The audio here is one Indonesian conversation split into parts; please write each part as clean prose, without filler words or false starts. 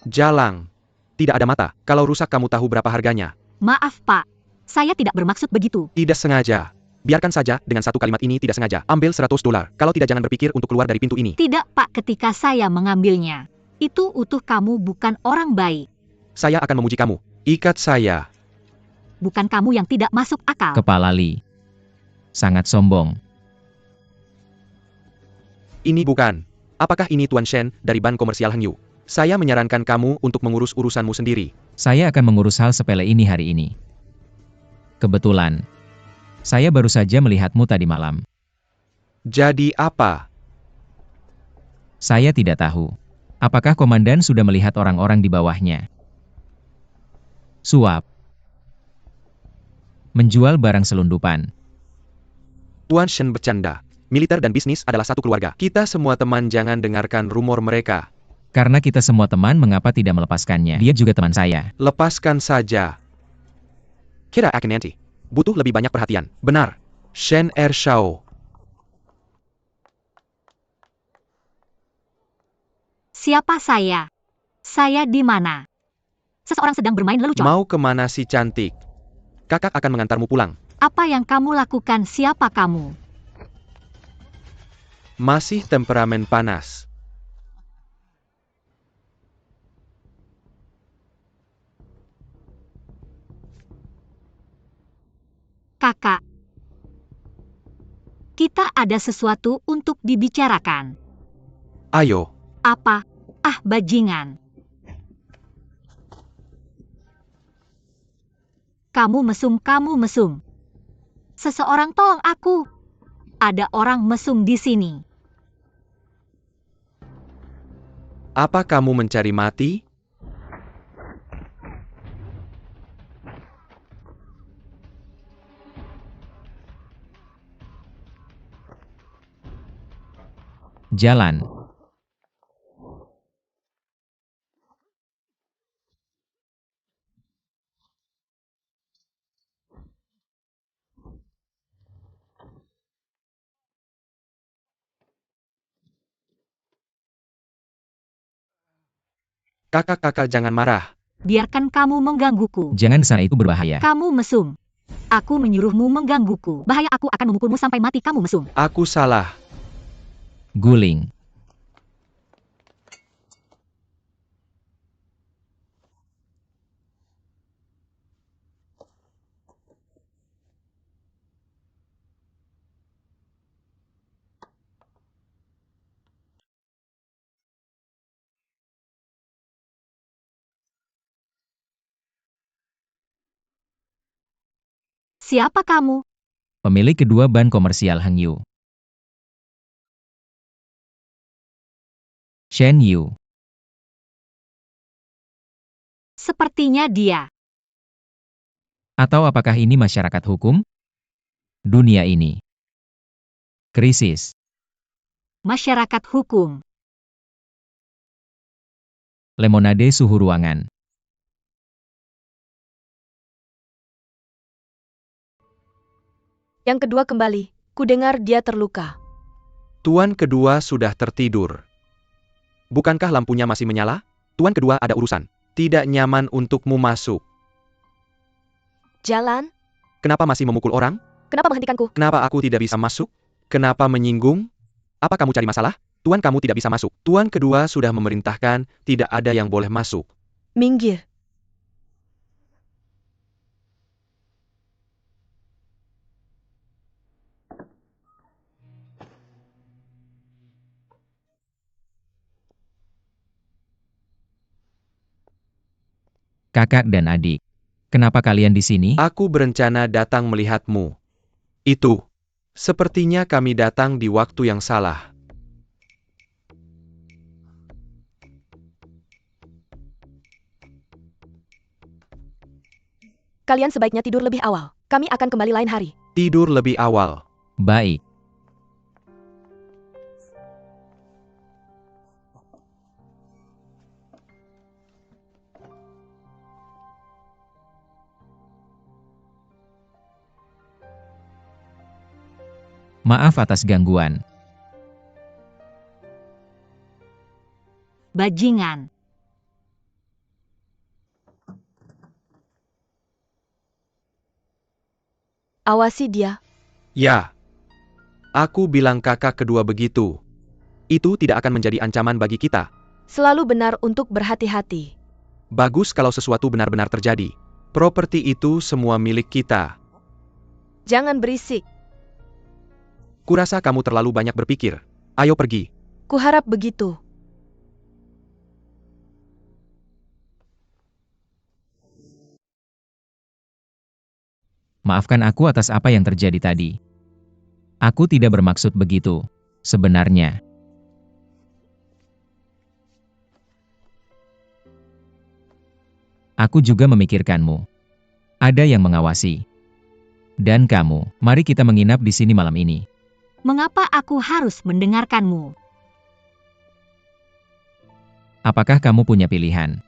Jalang. Tidak ada mata. Kalau rusak kamu tahu berapa harganya. Maaf, Pak. Saya tidak bermaksud begitu. Tidak sengaja. Biarkan saja dengan satu kalimat ini tidak sengaja. Ambil $100. Kalau tidak jangan berpikir untuk keluar dari pintu ini. Tidak, Pak, ketika saya mengambilnya. Itu utuh, kamu bukan orang baik. Saya akan memuji kamu. Ikat saya. Bukan kamu yang tidak masuk akal. Kepala Lee sangat sombong. Ini bukan. Apakah ini Tuan Shen dari Ban Komersial Hangyu? Saya menyarankan kamu untuk mengurus urusanmu sendiri. Saya akan mengurus hal sepele ini hari ini. Kebetulan, saya baru saja melihatmu tadi malam. Jadi apa? Saya tidak tahu. Apakah komandan sudah melihat orang-orang di bawahnya? Suap. Menjual barang selundupan. Tuan Shen bercanda. Militer dan bisnis adalah satu keluarga. Kita semua teman, jangan dengarkan rumor mereka. Karena kita semua teman, mengapa tidak melepaskannya? Dia juga teman saya. Lepaskan saja. Kira akan nanti. Butuh lebih banyak perhatian. Benar. Shen Ershao. Siapa saya? Saya di mana? Seseorang sedang bermain lelucon. Mau kemana si cantik? Kakak akan mengantarmu pulang. Apa yang kamu lakukan? Siapa kamu? Masih temperamen panas. Kakak. Kita ada sesuatu untuk dibicarakan. Ayo. Apa? Ah, bajingan. Kamu mesum. Seseorang tolong aku. Ada orang mesum di sini. Apa kamu mencari mati? Jalan. Kakak-kakak jangan marah. Biarkan kamu menggangguku. Jangan, sana itu berbahaya. Kamu mesum. Aku menyuruhmu menggangguku. Bahaya, aku akan memukulmu sampai mati. Kamu mesum. Aku salah. Guling. Siapa kamu? Pemilik kedua ban komersial Hangyu. Shen Yu. Sepertinya dia. Atau apakah ini masyarakat hukum? Dunia ini. Krisis. Masyarakat hukum. Lemonade suhu ruangan. Yang kedua kembali. Kudengar dia terluka. Tuan kedua sudah tertidur. Bukankah lampunya masih menyala? Tuan kedua ada urusan. Tidak nyaman untukmu masuk. Jalan? Kenapa masih memukul orang? Kenapa menghentikanku? Kenapa aku tidak bisa masuk? Kenapa menyinggung? Apa kamu cari masalah? Tuan kamu tidak bisa masuk. Tuan kedua sudah memerintahkan, tidak ada yang boleh masuk. Minggir. Kakak dan adik. Kenapa kalian di sini? Aku berencana datang melihatmu. Itu. Sepertinya kami datang di waktu yang salah. Kalian sebaiknya tidur lebih awal. Kami akan kembali lain hari. Tidur lebih awal. Baik. Maaf atas gangguan. bajingan. Awasi dia. Ya. Aku bilang kakak kedua begitu. Itu tidak akan menjadi ancaman bagi kita. Selalu benar untuk berhati-hati. Bagus kalau sesuatu benar-benar terjadi. Properti itu semua milik kita. Jangan berisik. Kurasa kamu terlalu banyak berpikir. Ayo pergi. Kuharap begitu. Maafkan aku atas apa yang terjadi tadi. Aku tidak bermaksud begitu, sebenarnya. Aku juga memikirkanmu. Ada yang mengawasi. Dan kamu, mari kita menginap di sini malam ini. Mengapa aku harus mendengarkanmu? Apakah kamu punya pilihan?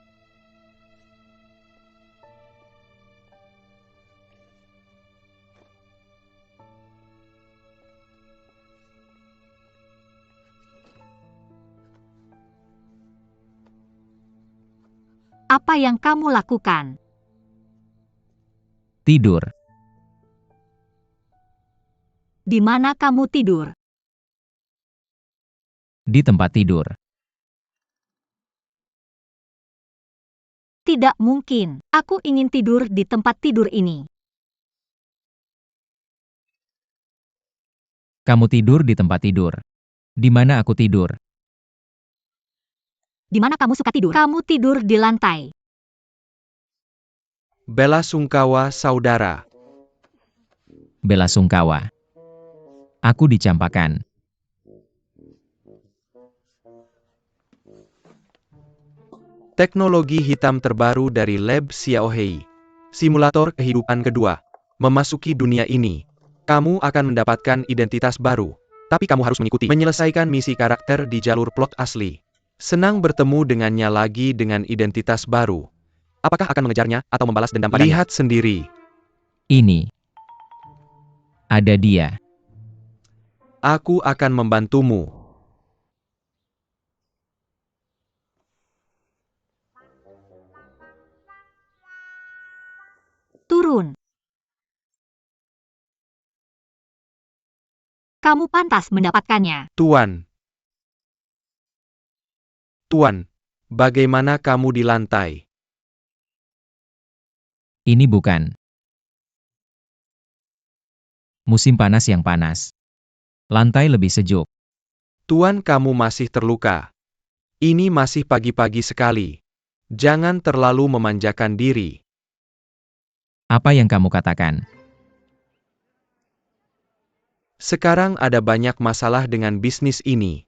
Apa yang kamu lakukan? Tidur. Di mana kamu tidur? Di tempat tidur. Tidak mungkin. Aku ingin tidur di tempat tidur ini. Kamu tidur di tempat tidur. Di mana aku tidur? Di mana kamu suka tidur? Kamu tidur di lantai. Bela sungkawa, saudara. Bela sungkawa. Aku dicampakan. Teknologi hitam terbaru dari Lab Xiaohei. Simulator kehidupan kedua. Memasuki dunia ini. Kamu akan mendapatkan identitas baru. Tapi kamu harus mengikuti menyelesaikan misi karakter di jalur plot asli. Senang bertemu dengannya lagi dengan identitas baru. Apakah akan mengejarnya atau membalas dendam padanya? Lihat sendiri. Ini. Ada dia. Aku akan membantumu. Turun. Kamu pantas mendapatkannya. Tuan. Tuan, bagaimana kamu di lantai? Ini bukan musim panas yang panas. Lantai lebih sejuk. Tuan, kamu masih terluka. Ini masih pagi-pagi sekali. Jangan terlalu memanjakan diri. Apa yang kamu katakan? Sekarang ada banyak masalah dengan bisnis ini.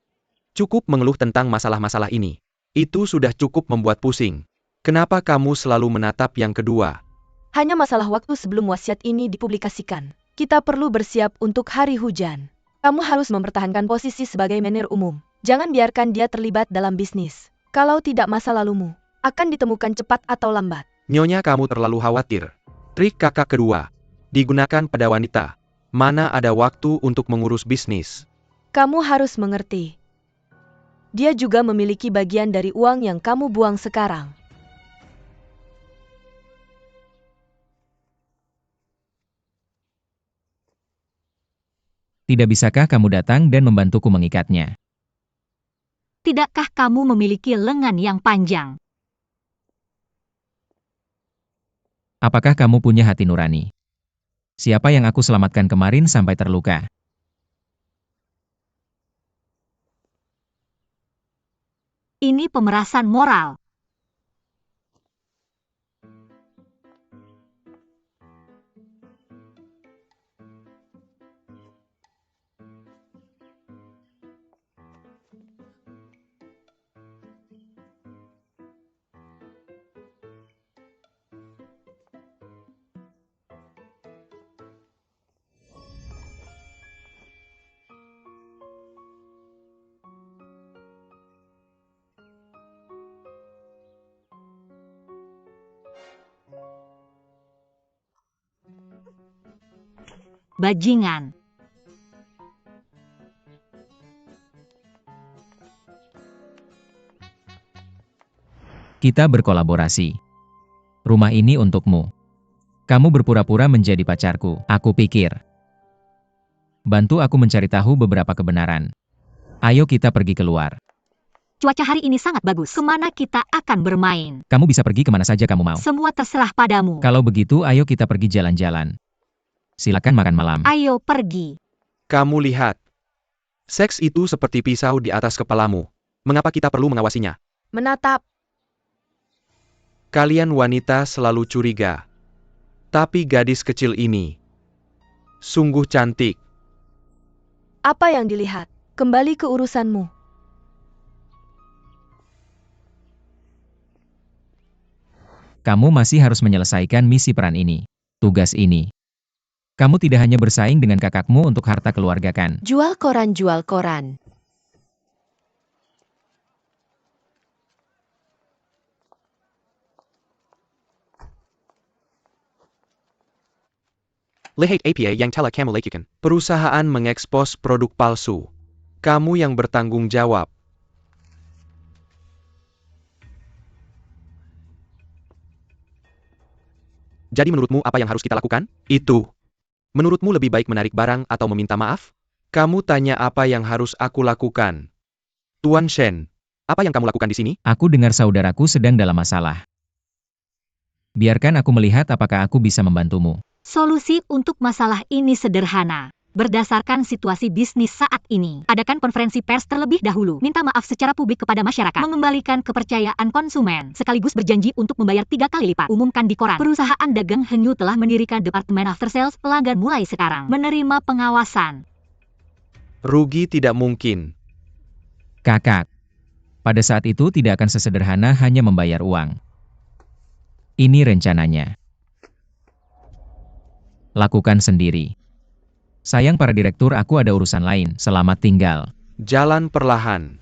Cukup mengeluh tentang masalah-masalah ini. Itu sudah cukup membuat pusing. Kenapa kamu selalu menatap yang kedua? Hanya masalah waktu sebelum wasiat ini dipublikasikan. Kita perlu bersiap untuk hari hujan. Kamu harus mempertahankan posisi sebagai manajer umum. Jangan biarkan dia terlibat dalam bisnis. Kalau tidak, masa lalumu akan ditemukan cepat atau lambat. Nyonya, kamu terlalu khawatir. Trik kakak kedua. Digunakan pada wanita. Mana ada waktu untuk mengurus bisnis? Kamu harus mengerti. Dia juga memiliki bagian dari uang yang kamu buang sekarang. Tidak bisakah kamu datang dan membantuku mengikatnya? Tidakkah kamu memiliki lengan yang panjang? Apakah kamu punya hati nurani? Siapa yang aku selamatkan kemarin sampai terluka? Ini pemerasan moral. Bajingan. Kita berkolaborasi. Rumah ini untukmu. Kamu berpura-pura menjadi pacarku, aku pikir. Bantu aku mencari tahu beberapa kebenaran. Ayo kita pergi keluar. Cuaca hari ini sangat bagus. Kemana kita akan bermain? Kamu bisa pergi kemana saja kamu mau. Semua terserah padamu. Kalau begitu, ayo kita pergi jalan-jalan. Silakan makan malam. Ayo pergi. Kamu lihat. Seks itu seperti pisau di atas kepalamu. Mengapa kita perlu mengawasinya? Menatap. Kalian wanita selalu curiga. Tapi gadis kecil ini sungguh cantik. Apa yang dilihat? Kembali ke urusanmu. Kamu masih harus menyelesaikan misi peran ini. Tugas ini. Kamu tidak hanya bersaing dengan kakakmu untuk harta keluarga kan? Jual koran, jual koran. Lihat APA yang telah kamu lakukan. Perusahaan mengekspos produk palsu. Kamu yang bertanggung jawab. Jadi menurutmu apa yang harus kita lakukan? Itu. Menurutmu lebih baik menarik barang atau meminta maaf? Kamu tanya apa yang harus aku lakukan. Tuan Shen, apa yang kamu lakukan di sini? Aku dengar saudaraku sedang dalam masalah. Biarkan aku melihat apakah aku bisa membantumu. Solusi untuk masalah ini sederhana. Berdasarkan situasi bisnis saat ini, adakan konferensi pers terlebih dahulu, minta maaf secara publik kepada masyarakat, mengembalikan kepercayaan konsumen, sekaligus berjanji untuk membayar 3 kali lipat. Umumkan di koran. Perusahaan dagang Henyu telah mendirikan departemen after sales pelanggan mulai sekarang. Menerima pengawasan. Rugi tidak mungkin. Kakak. Pada saat itu tidak akan sesederhana hanya membayar uang. Ini rencananya. Lakukan sendiri. Sayang para direktur, aku ada urusan lain. Selamat tinggal. Jalan perlahan.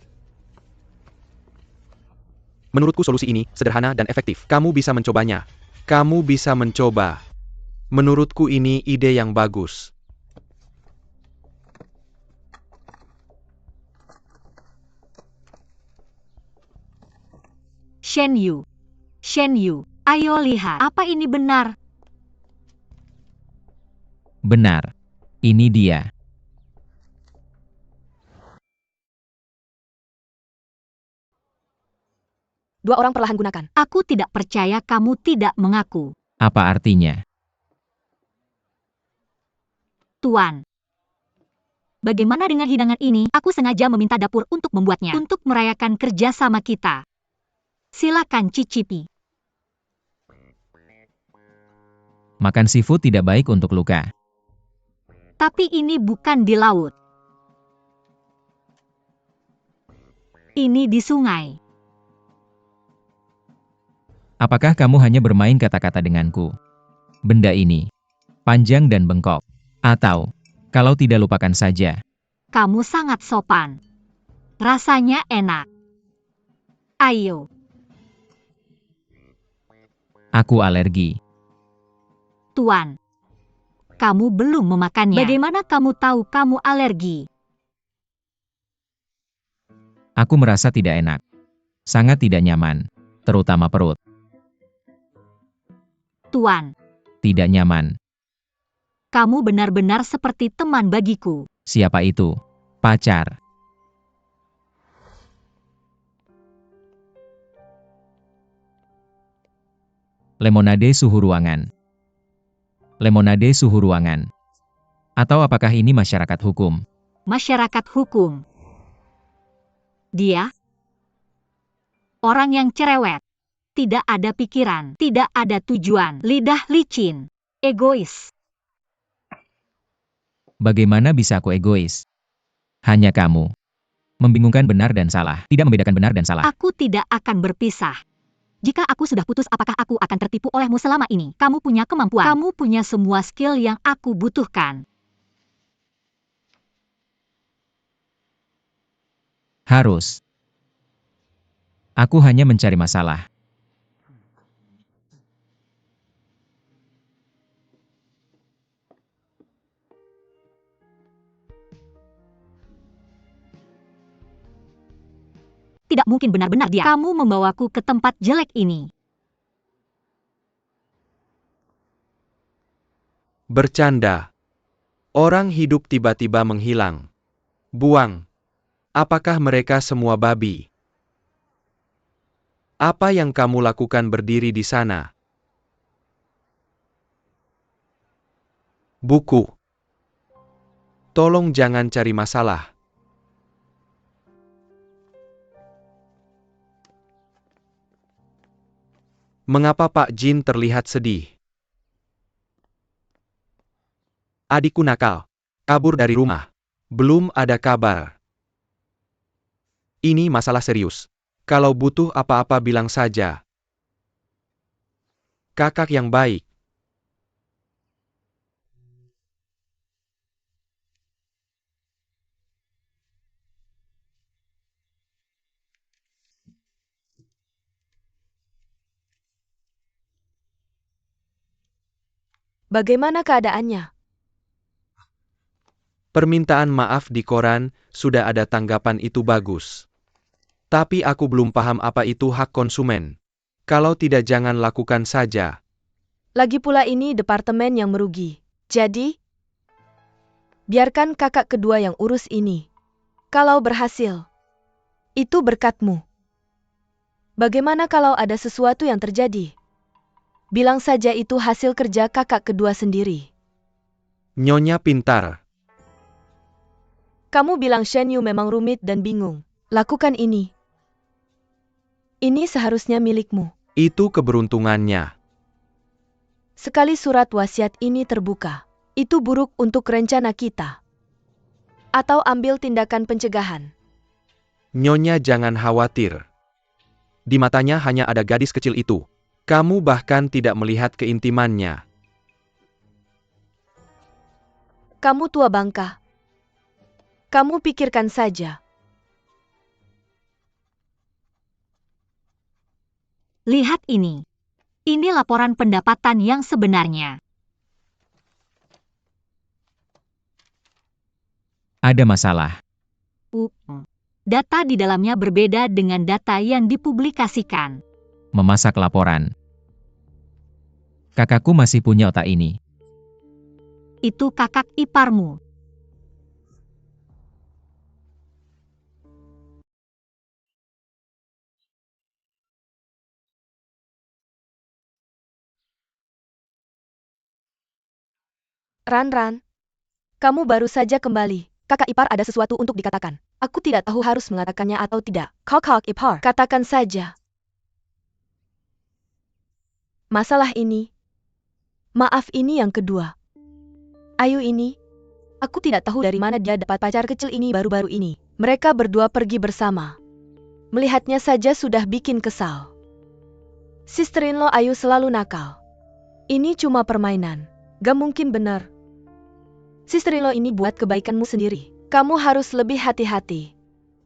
Menurutku solusi ini sederhana dan efektif. Kamu bisa mencobanya. Kamu bisa mencoba. Menurutku ini ide yang bagus. Shen Yu. Shen Yu, ayo lihat. Apa ini benar? Benar. Ini dia. Dua orang perlahan gunakan. Aku tidak percaya kamu tidak mengaku. Apa artinya? Tuan. Bagaimana dengan hidangan ini? Aku sengaja meminta dapur untuk membuatnya. Untuk merayakan kerjasama kita. Silakan cicipi. Makan seafood tidak baik untuk luka. Tapi ini bukan di laut. Ini di sungai. Apakah kamu hanya bermain kata-kata denganku? Benda ini panjang dan bengkok. Atau, kalau tidak lupakan saja. Kamu sangat sopan. Rasanya enak. Ayo. Aku alergi. Tuan. Kamu belum memakannya. Bagaimana kamu tahu kamu alergi? Aku merasa tidak enak. Sangat tidak nyaman. Terutama perut. Tuan. Tidak nyaman. Kamu benar-benar seperti teman bagiku. Siapa itu? Pacar. Lemonade suhu ruangan. Lemonade suhu ruangan. Atau apakah ini masyarakat hukum? Masyarakat hukum. Dia orang yang cerewet. Tidak ada pikiran, tidak ada tujuan, lidah licin, egois. Bagaimana bisa aku egois? Hanya kamu. Membingungkan benar dan salah, tidak membedakan benar dan salah. Aku tidak akan berpisah. Jika aku sudah putus, apakah aku akan tertipu olehmu selama ini? Kamu punya kemampuan. Kamu punya semua skill yang aku butuhkan. Harus. Aku hanya mencari masalah. Tidak mungkin benar-benar dia. Kamu membawaku ke tempat jelek ini. Bercanda. Orang hidup tiba-tiba menghilang. Buang. Apakah mereka semua babi? Apa yang kamu lakukan berdiri di sana? Buku. Tolong jangan cari masalah. Mengapa Pak Jin terlihat sedih? Adikku nakal. Kabur dari rumah. Belum ada kabar. Ini masalah serius. Kalau butuh apa-apa bilang saja. Kakak yang baik. Bagaimana keadaannya? Permintaan maaf di koran, sudah ada tanggapan itu bagus. Tapi aku belum paham apa itu hak konsumen. Kalau tidak jangan lakukan saja. Lagi pula ini departemen yang merugi. Jadi, biarkan kakak kedua yang urus ini. Kalau berhasil, itu berkatmu. Bagaimana kalau ada sesuatu yang terjadi? Bilang saja itu hasil kerja kakak kedua sendiri. Nyonya pintar. Kamu bilang Shen Yu memang rumit dan bingung. Lakukan ini. Ini seharusnya milikmu. Itu keberuntungannya. Sekali surat wasiat ini terbuka, itu buruk untuk rencana kita. Atau ambil tindakan pencegahan. Nyonya jangan khawatir. Di matanya hanya ada gadis kecil itu. Kamu bahkan tidak melihat keintimannya. Kamu tua bangka. Kamu pikirkan saja. Lihat ini. Ini laporan pendapatan yang sebenarnya. Ada masalah. Data di dalamnya berbeda dengan data yang dipublikasikan. Memasak laporan. Kakakku masih punya otak ini. Itu kakak iparmu. Ran, kamu baru saja kembali. Kakak ipar ada sesuatu untuk dikatakan. Aku tidak tahu harus mengatakannya atau tidak. Kakak ipar, katakan saja. Masalah ini. Maaf ini yang kedua. Ayu ini. Aku tidak tahu dari mana dia dapat pacar kecil ini baru-baru ini. Mereka berdua pergi bersama. Melihatnya saja sudah bikin kesal. Sister-in-law Ayu selalu nakal. Ini cuma permainan. Gak mungkin benar. Sister-in-law ini buat kebaikanmu sendiri. Kamu harus lebih hati-hati.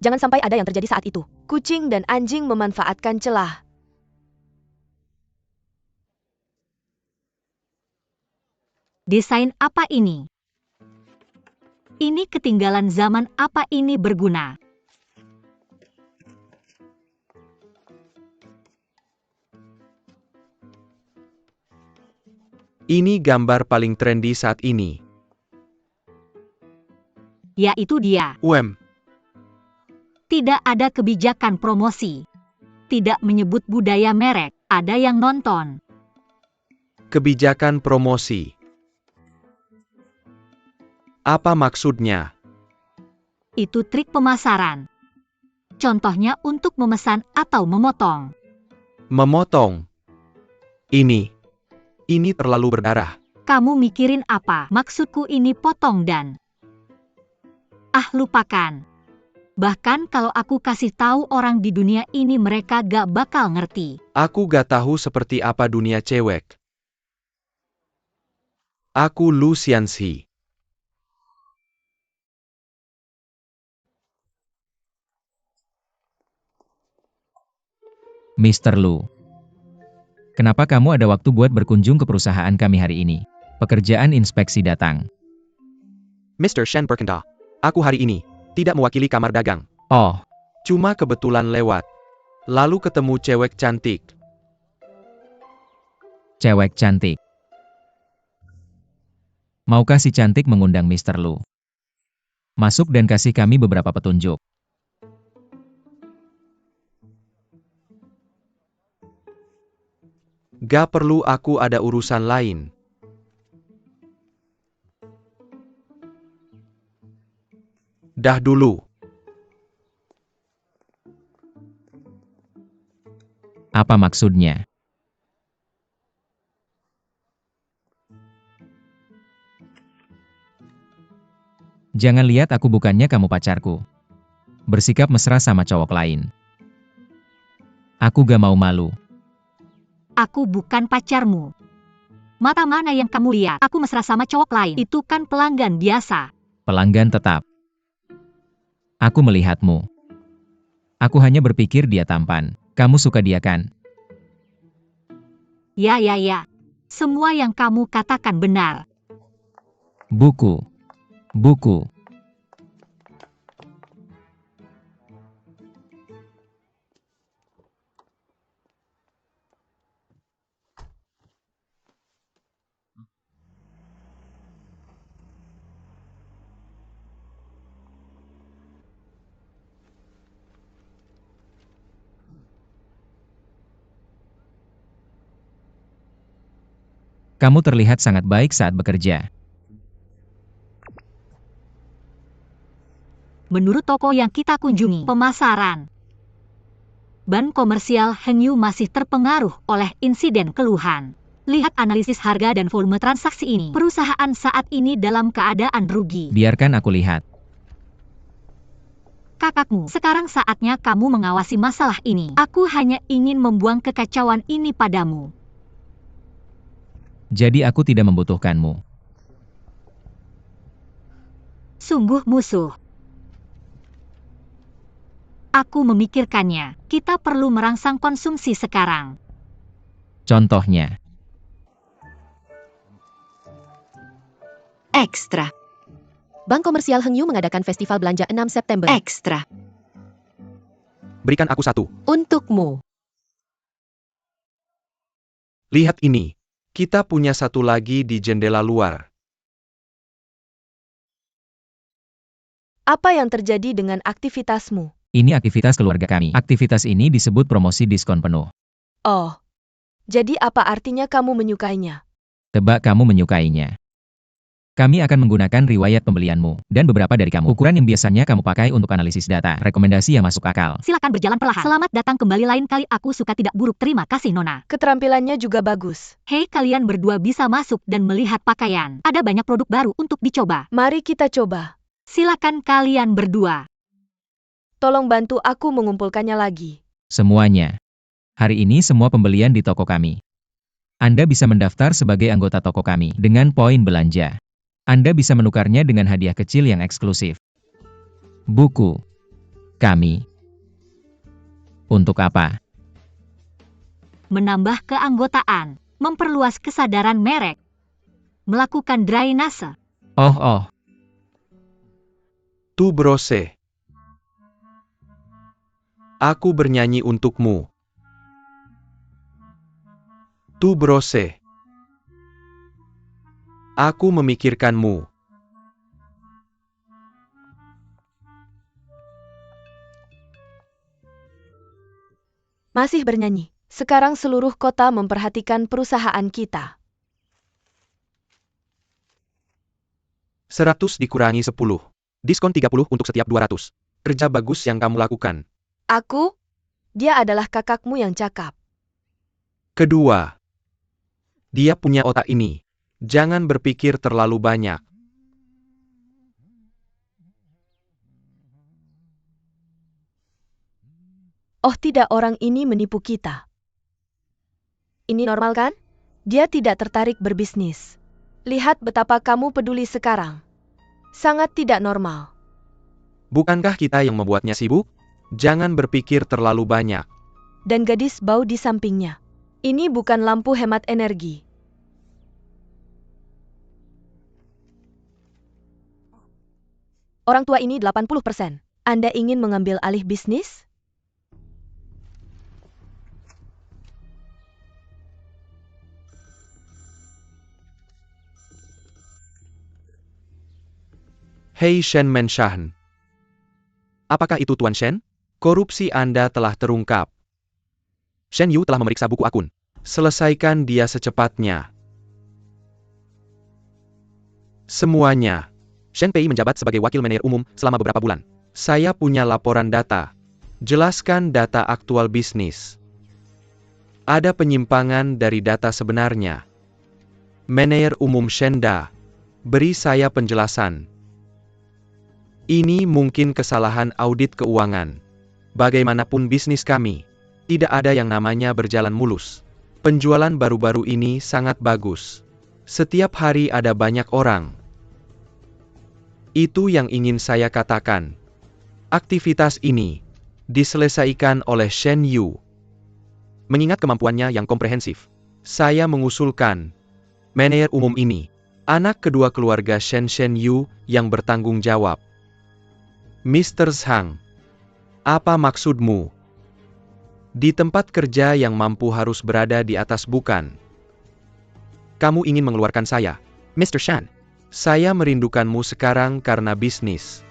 Jangan sampai ada yang terjadi saat itu. Kucing dan anjing memanfaatkan celah. Desain apa ini? Ini ketinggalan zaman apa ini berguna? Ini gambar paling trendy saat ini. Yaitu dia. Tidak ada kebijakan promosi. Tidak menyebut budaya merek. Ada yang nonton. Kebijakan promosi. Apa maksudnya? Itu trik pemasaran. Contohnya untuk memesan atau memotong. Memotong. Ini terlalu berdarah. Kamu mikirin apa? Maksudku ini potong dan... lupakan. Bahkan kalau aku kasih tahu orang di dunia ini mereka gak bakal ngerti. Aku gak tahu seperti apa dunia cewek. Aku Lu Xianxi. Mr. Lu. Kenapa kamu ada waktu buat berkunjung ke perusahaan kami hari ini? Pekerjaan inspeksi datang. Mr. Shen Perkenda. Aku hari ini tidak mewakili kamar dagang. Oh, Cuma kebetulan lewat. Lalu ketemu cewek cantik. Cewek cantik. Maukah si cantik mengundang Mr. Lu? Masuk dan kasih kami beberapa petunjuk. Gak perlu, aku ada urusan lain. Dah dulu. Apa maksudnya? Jangan lihat aku bukannya kamu pacarku. Bersikap mesra sama cowok lain. Aku gak mau malu. Aku bukan pacarmu. Mata mana yang kamu lihat? Aku mesra sama cowok lain. Itu kan pelanggan biasa. Pelanggan tetap. Aku melihatmu. Aku hanya berpikir dia tampan. Kamu suka dia kan? Ya. Semua yang kamu katakan benar. Buku. Kamu terlihat sangat baik saat bekerja. Menurut toko yang kita kunjungi, pemasaran ban komersial Hengyu masih terpengaruh oleh insiden keluhan. Lihat analisis harga dan volume transaksi ini. Perusahaan saat ini dalam keadaan rugi. Biarkan aku lihat. Kakakmu, sekarang saatnya kamu mengawasi masalah ini. Aku hanya ingin membuang kekacauan ini padamu. Jadi aku tidak membutuhkanmu. Sungguh musuh. Aku memikirkannya. Kita perlu merangsang konsumsi sekarang. Contohnya. Ekstra. Bank Komersial Hengyu mengadakan festival belanja 6 September. Ekstra. Berikan aku satu. Untukmu. Lihat ini. Kita punya satu lagi di jendela luar. Apa yang terjadi dengan aktivitasmu? Ini aktivitas keluarga kami. Aktivitas ini disebut promosi diskon penuh. Oh. Jadi apa artinya kamu menyukainya? Tebak kamu menyukainya. Kami akan menggunakan riwayat pembelianmu, dan beberapa dari kamu. Ukuran yang biasanya kamu pakai untuk analisis data. Rekomendasi yang masuk akal. Silakan berjalan perlahan. Selamat datang kembali lain kali. Aku suka tidak buruk. Terima kasih, Nona. Keterampilannya juga bagus. Hei, kalian berdua bisa masuk dan melihat pakaian. Ada banyak produk baru untuk dicoba. Mari kita coba. Silakan kalian berdua. Tolong bantu aku mengumpulkannya lagi. Semuanya. Hari ini semua pembelian di toko kami. Anda bisa mendaftar sebagai anggota toko kami dengan poin belanja. Anda bisa menukarnya dengan hadiah kecil yang eksklusif. Buku. Kami. Untuk apa? Menambah keanggotaan. Memperluas kesadaran merek. Melakukan drainase. Oh. Tu brose. Aku bernyanyi untukmu. Tu brose. Aku memikirkanmu. Masih bernyanyi. Sekarang seluruh kota memperhatikan perusahaan kita. 100 dikurangi 10. Diskon 30 untuk setiap 200. Kerja bagus yang kamu lakukan. Aku? Dia adalah kakakmu yang cakap. Kedua. Dia punya otak ini. Jangan berpikir terlalu banyak. Oh tidak, orang ini menipu kita. Ini normal kan? Dia tidak tertarik berbisnis. Lihat betapa kamu peduli sekarang. Sangat tidak normal. Bukankah kita yang membuatnya sibuk? Jangan berpikir terlalu banyak. Dan gadis bau di sampingnya. Ini bukan lampu hemat energi. Orang tua ini 80%. Anda ingin mengambil alih bisnis? Hei Shen Menshan. Apakah itu Tuan Shen? Korupsi Anda telah terungkap. Shen Yu telah memeriksa buku akun. Selesaikan dia secepatnya. Semuanya. Shen Pei menjabat sebagai wakil manajer umum selama beberapa bulan. Saya punya laporan data. Jelaskan data aktual bisnis. Ada penyimpangan dari data sebenarnya. Manajer umum Shenda, beri saya penjelasan. Ini mungkin kesalahan audit keuangan. Bagaimanapun bisnis kami, tidak ada yang namanya berjalan mulus. Penjualan baru-baru ini sangat bagus. Setiap hari ada banyak orang. Itu yang ingin saya katakan. Aktivitas ini diselesaikan oleh Shen Yu. Mengingat kemampuannya yang komprehensif, saya mengusulkan manajer umum ini, anak kedua keluarga Shen Yu yang bertanggung jawab. Mr. Zhang, apa maksudmu? Di tempat kerja yang mampu harus berada di atas bukan? Kamu ingin mengeluarkan saya, Mr. Shan? Saya merindukanmu sekarang karena bisnis.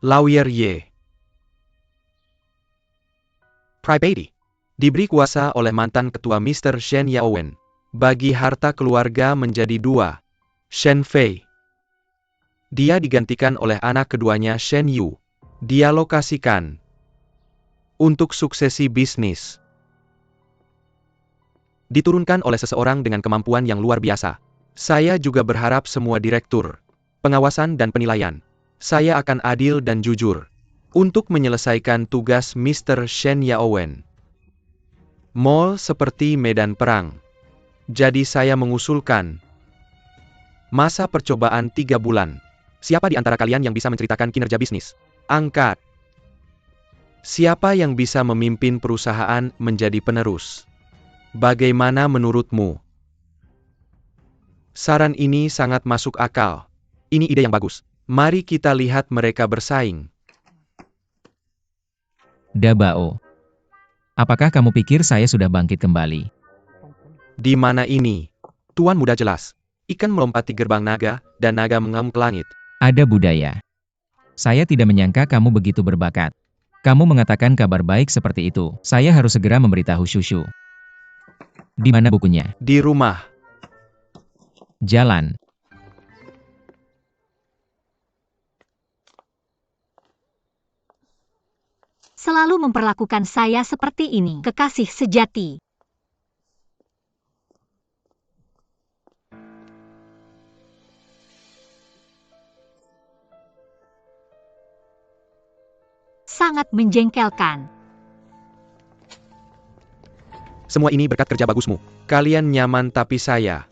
Lawyer Ye. Pribadi. Diberi kuasa oleh mantan ketua Mr. Shen Yaowen. Bagi harta keluarga menjadi dua. Shen Fei. Dia digantikan oleh anak keduanya Shen Yu. Dialokasikan. Untuk suksesi bisnis. Diturunkan oleh seseorang dengan kemampuan yang luar biasa. Saya juga berharap semua direktur, pengawasan dan penilaian. Saya akan adil dan jujur. Untuk menyelesaikan tugas Mr. Shen Yaowen. Mall seperti medan perang. Jadi saya mengusulkan masa percobaan 3 bulan. Siapa di antara kalian yang bisa menceritakan kinerja bisnis? Angkat. Siapa yang bisa memimpin perusahaan menjadi penerus? Bagaimana menurutmu? Saran ini sangat masuk akal. Ini ide yang bagus. Mari kita lihat mereka bersaing. Dabao. Apakah kamu pikir saya sudah bangkit kembali? Di mana ini? Tuan muda jelas. Ikan melompati gerbang naga, dan naga mengamuk ke langit. Ada budaya. Saya tidak menyangka kamu begitu berbakat. Kamu mengatakan kabar baik seperti itu. Saya harus segera memberitahu Shushu. Di mana bukunya? Di rumah. Jalan. Selalu memperlakukan saya seperti ini, kekasih sejati. Sangat menjengkelkan. Semua ini berkat kerja bagusmu. Kalian nyaman tapi saya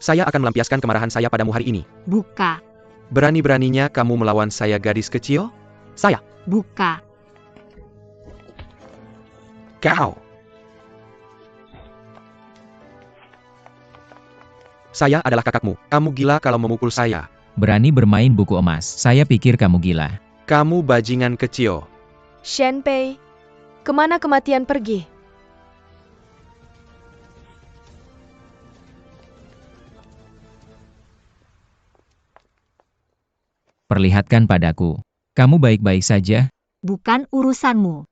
akan melampiaskan kemarahan saya padamu hari ini. Buka. Berani-beraninya kamu melawan saya gadis kecil? Saya. Buka. Kau. Saya adalah kakakmu. Kamu gila kalau memukul saya. Berani bermain buku emas. Saya pikir kamu gila. Kamu bajingan kecil. Shen Pei, kemana kematian pergi? Perlihatkan padaku. Kamu baik-baik saja? Bukan urusanmu.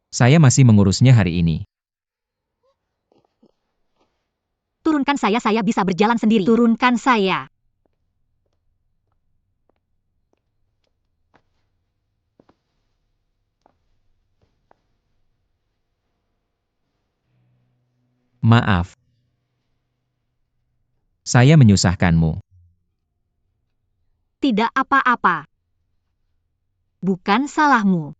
Saya masih mengurusnya hari ini. Turunkan saya bisa berjalan sendiri. Turunkan saya. Maaf. Saya menyusahkanmu. Tidak apa-apa. Bukan salahmu.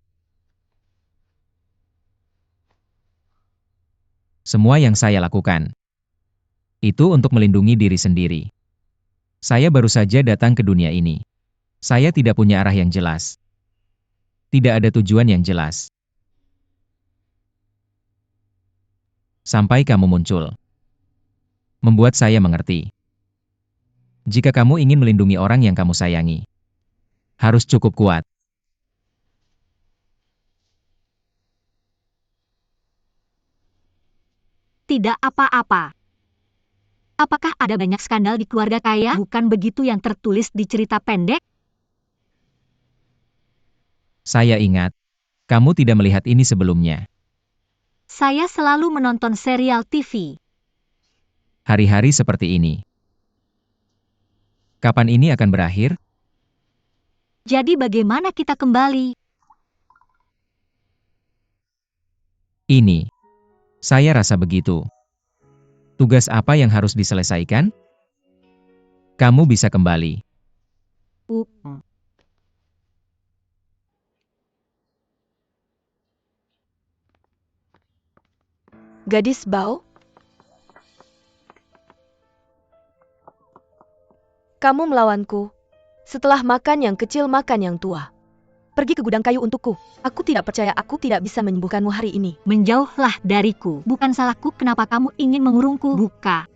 Semua yang saya lakukan itu untuk melindungi diri sendiri. Saya baru saja datang ke dunia ini. Saya tidak punya arah yang jelas. Tidak ada tujuan yang jelas. Sampai kamu muncul. Membuat saya mengerti. Jika kamu ingin melindungi orang yang kamu sayangi, harus cukup kuat. tidak apa-apa. Apakah ada banyak skandal di keluarga kaya? Bukan begitu yang tertulis di cerita pendek? Saya ingat. Kamu tidak melihat ini sebelumnya. Saya selalu menonton serial TV. Hari-hari seperti ini. Kapan ini akan berakhir? Jadi bagaimana kita kembali? Ini. Saya rasa begitu. Tugas apa yang harus diselesaikan? Kamu bisa kembali. Gadis Bao? Kamu melawanku. Setelah makan yang kecil makan yang tua. Pergi ke gudang kayu untukku. Aku tidak percaya aku tidak bisa menyembuhkanmu hari ini. Menjauhlah dariku. Bukan salahku kenapa kamu ingin mengurungku. Buka.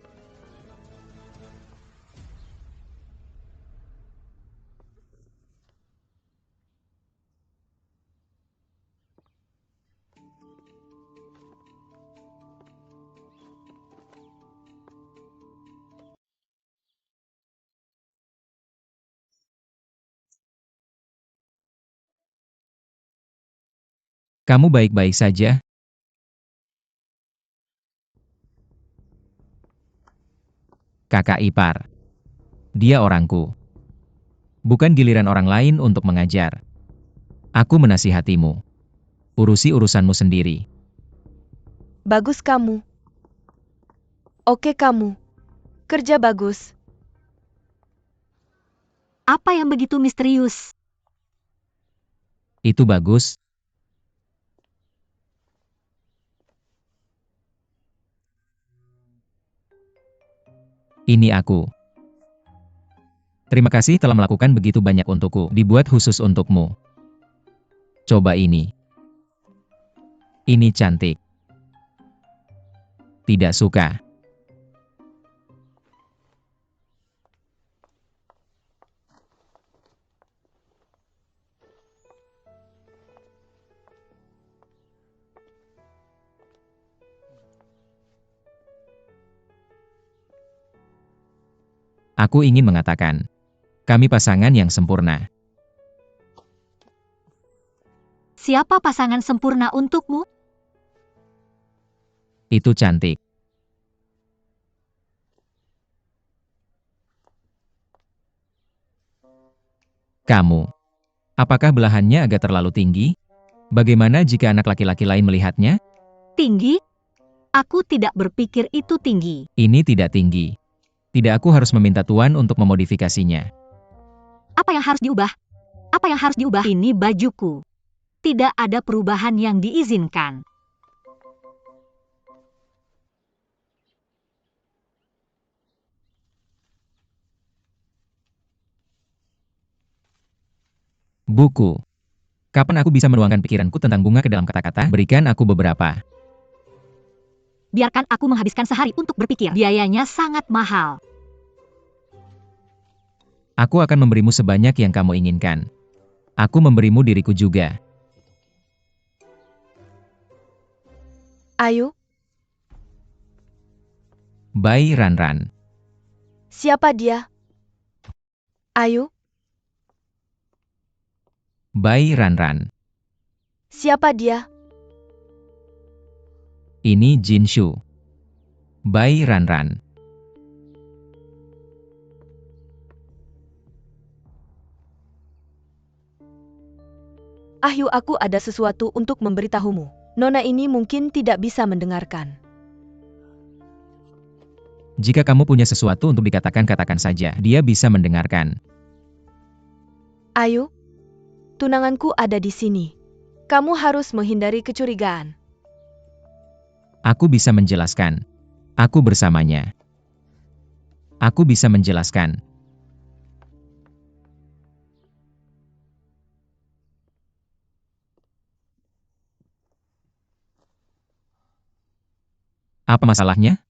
Kamu baik-baik saja? Kakak ipar. Dia orangku. Bukan giliran orang lain untuk mengajar. Aku menasihatimu. Urusi urusanmu sendiri. Bagus kamu. Oke kamu. Kerja bagus. Apa yang begitu misterius? Itu bagus. Ini aku. Terima kasih telah melakukan begitu banyak untukku. Dibuat khusus untukmu. Coba ini. Ini cantik. Tidak suka. Aku ingin mengatakan, kami pasangan yang sempurna. Siapa pasangan sempurna untukmu? Itu cantik. Kamu. Apakah belahannya agak terlalu tinggi? Bagaimana jika anak laki-laki lain melihatnya? Tinggi? Aku tidak berpikir itu tinggi. Ini tidak tinggi. Tidak, aku harus meminta Tuan untuk memodifikasinya. Apa yang harus diubah? Apa yang harus diubah? Ini bajuku. Tidak ada perubahan yang diizinkan. Buku. Kapan aku bisa menuangkan pikiranku tentang bunga ke dalam kata-kata? Berikan aku beberapa. Biarkan aku menghabiskan sehari untuk berpikir. Biayanya sangat mahal. Aku akan memberimu sebanyak yang kamu inginkan. Aku memberimu diriku juga. Ayo, Bai Ranran. siapa dia? Ayo, Bai Ranran. siapa dia? Ini Jin Shu. Bai Ranran. Ahyu, aku ada sesuatu untuk memberitahumu. Nona ini mungkin tidak bisa mendengarkan. Jika kamu punya sesuatu untuk dikatakan, katakan saja. Dia bisa mendengarkan. Ayo, tunanganku ada di sini. Kamu harus menghindari kecurigaan. Aku bisa menjelaskan. Aku bersamanya. Aku bisa menjelaskan. Apa masalahnya?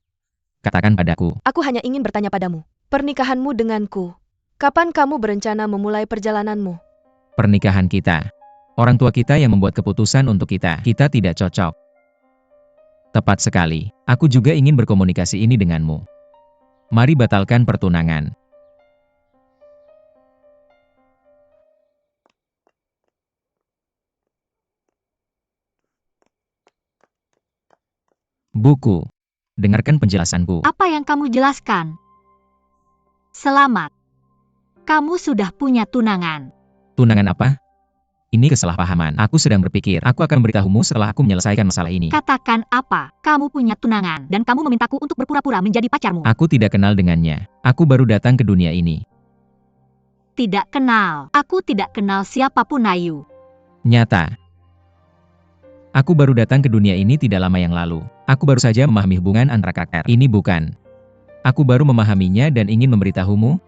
Katakan padaku. Aku hanya ingin bertanya padamu. Pernikahanmu denganku. Kapan kamu berencana memulai perjalananmu? Pernikahan kita. Orang tua kita yang membuat keputusan untuk kita. Kita tidak cocok. Tepat sekali. Aku juga ingin berkomunikasi ini denganmu. Mari batalkan pertunangan. Buku. Dengarkan penjelasanku. Apa yang kamu jelaskan? Selamat. Kamu sudah punya tunangan. Tunangan apa? Ini kesalahpahaman. Aku sedang berpikir, aku akan memberitahumu setelah aku menyelesaikan masalah ini. Katakan apa? Kamu punya tunangan dan kamu memintaku untuk berpura-pura menjadi pacarmu. Aku tidak kenal dengannya. Aku baru datang ke dunia ini. Tidak kenal. Aku tidak kenal siapapun Ayu. Nyata. Aku baru datang ke dunia ini tidak lama yang lalu. Aku baru saja memahami hubungan antara karakter. Ini bukan. Aku baru memahaminya dan ingin memberitahumu.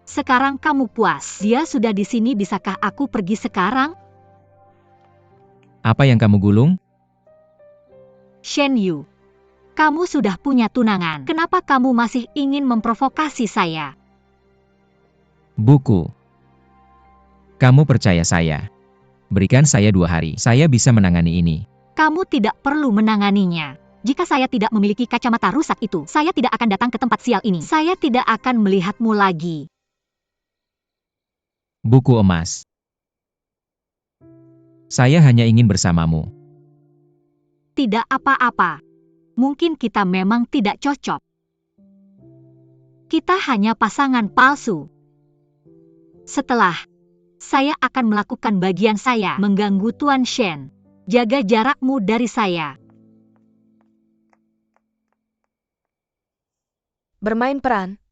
Sekarang kamu puas. Dia sudah di sini, bisakah aku pergi sekarang? Apa yang kamu gulung? Shen Yu, kamu sudah punya tunangan. Kenapa kamu masih ingin memprovokasi saya? Buku. Kamu percaya saya. Berikan saya 2 hari. Saya bisa menangani ini. Kamu tidak perlu menanganinya. Jika saya tidak memiliki kacamata rusak itu, saya tidak akan datang ke tempat sial ini. Saya tidak akan melihatmu lagi. Buku emas. Saya hanya ingin bersamamu. Tidak apa-apa. Mungkin kita memang tidak cocok. Kita hanya pasangan palsu. Setelah, saya akan melakukan bagian saya mengganggu Tuan Shen. Jaga jarakmu dari saya. Bermain peran.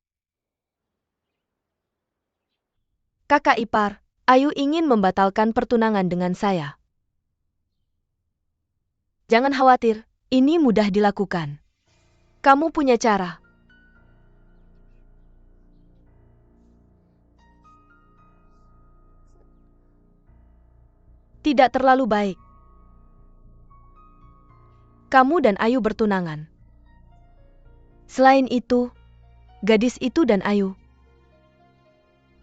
Kakak ipar, Ayu ingin membatalkan pertunangan dengan saya. Jangan khawatir, ini mudah dilakukan. Kamu punya cara. Tidak terlalu baik. Kamu dan Ayu bertunangan. Selain itu, gadis itu dan Ayu,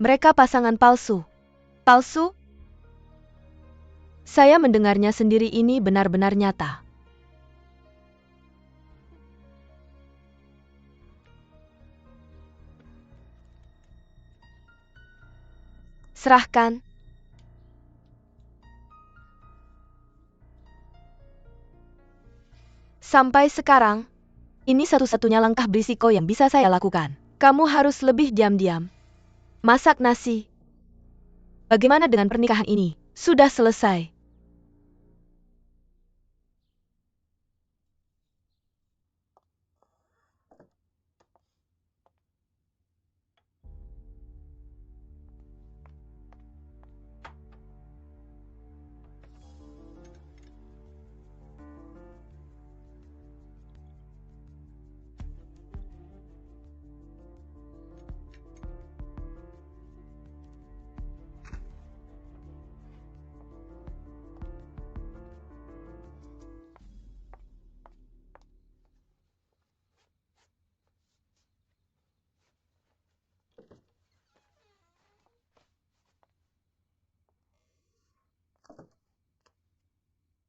mereka pasangan palsu. Palsu? Saya mendengarnya sendiri, ini benar-benar nyata. Serahkan. Sampai sekarang, ini satu-satunya langkah berisiko yang bisa saya lakukan. Kamu harus lebih diam-diam. Masak nasi. Bagaimana dengan pernikahan ini? Sudah selesai.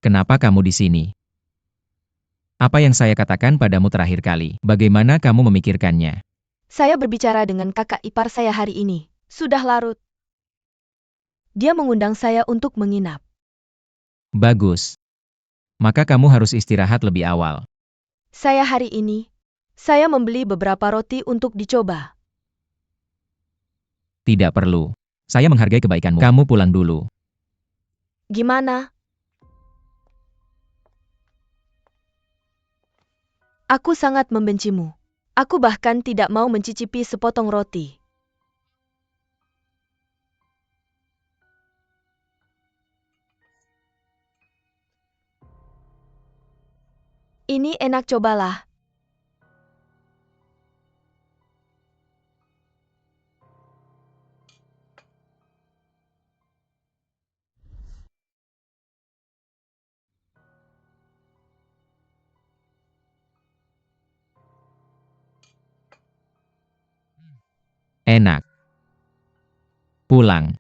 Kenapa kamu di sini? Apa yang saya katakan padamu terakhir kali? Bagaimana kamu memikirkannya? Saya berbicara dengan kakak ipar saya hari ini. Sudah larut. Dia mengundang saya untuk menginap. Bagus. Maka kamu harus istirahat lebih awal. Saya hari ini, saya membeli beberapa roti untuk dicoba. Tidak perlu. Saya menghargai kebaikanmu. Kamu pulang dulu. Gimana? Aku sangat membencimu. Aku bahkan tidak mau mencicipi sepotong roti. Ini enak, cobalah. Enak. Pulang.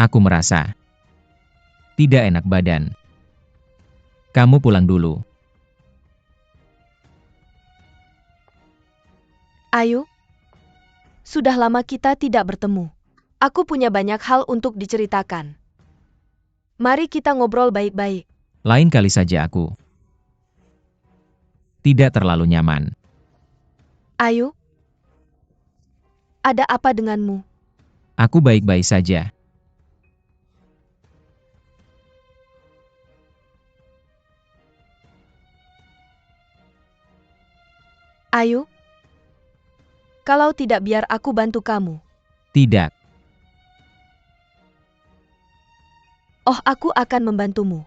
Aku merasa tidak enak badan. Kamu pulang dulu. Ayu, sudah lama kita tidak bertemu. Aku punya banyak hal untuk diceritakan. Mari kita ngobrol baik-baik. Lain kali saja aku. Tidak terlalu nyaman. Ayu, ada apa denganmu? Aku baik-baik saja. Ayu, kalau tidak biar aku bantu kamu. Tidak. Oh, aku akan membantumu.